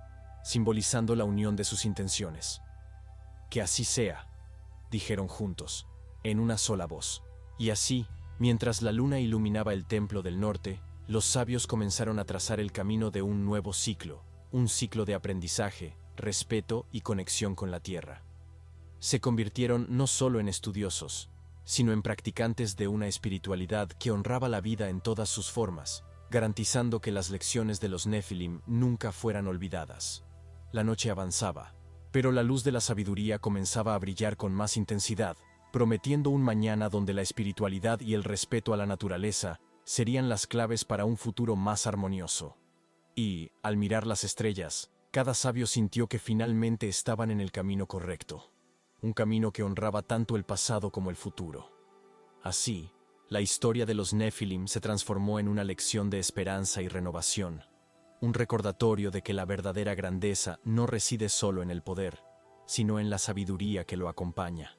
simbolizando la unión de sus intenciones. Que así sea, dijeron juntos, en una sola voz. Y así, mientras la luna iluminaba el templo del norte, los sabios comenzaron a trazar el camino de un nuevo ciclo, un ciclo de aprendizaje, respeto y conexión con la tierra. Se convirtieron no solo en estudiosos, sino en practicantes de una espiritualidad que honraba la vida en todas sus formas, garantizando que las lecciones de los Nefilim nunca fueran olvidadas. La noche avanzaba, pero la luz de la sabiduría comenzaba a brillar con más intensidad, prometiendo un mañana donde la espiritualidad y el respeto a la naturaleza serían las claves para un futuro más armonioso. Y, al mirar las estrellas, cada sabio sintió que finalmente estaban en el camino correcto, un camino que honraba tanto el pasado como el futuro. Así, la historia de los Nefilim se transformó en una lección de esperanza y renovación, un recordatorio de que la verdadera grandeza no reside solo en el poder, sino en la sabiduría que lo acompaña.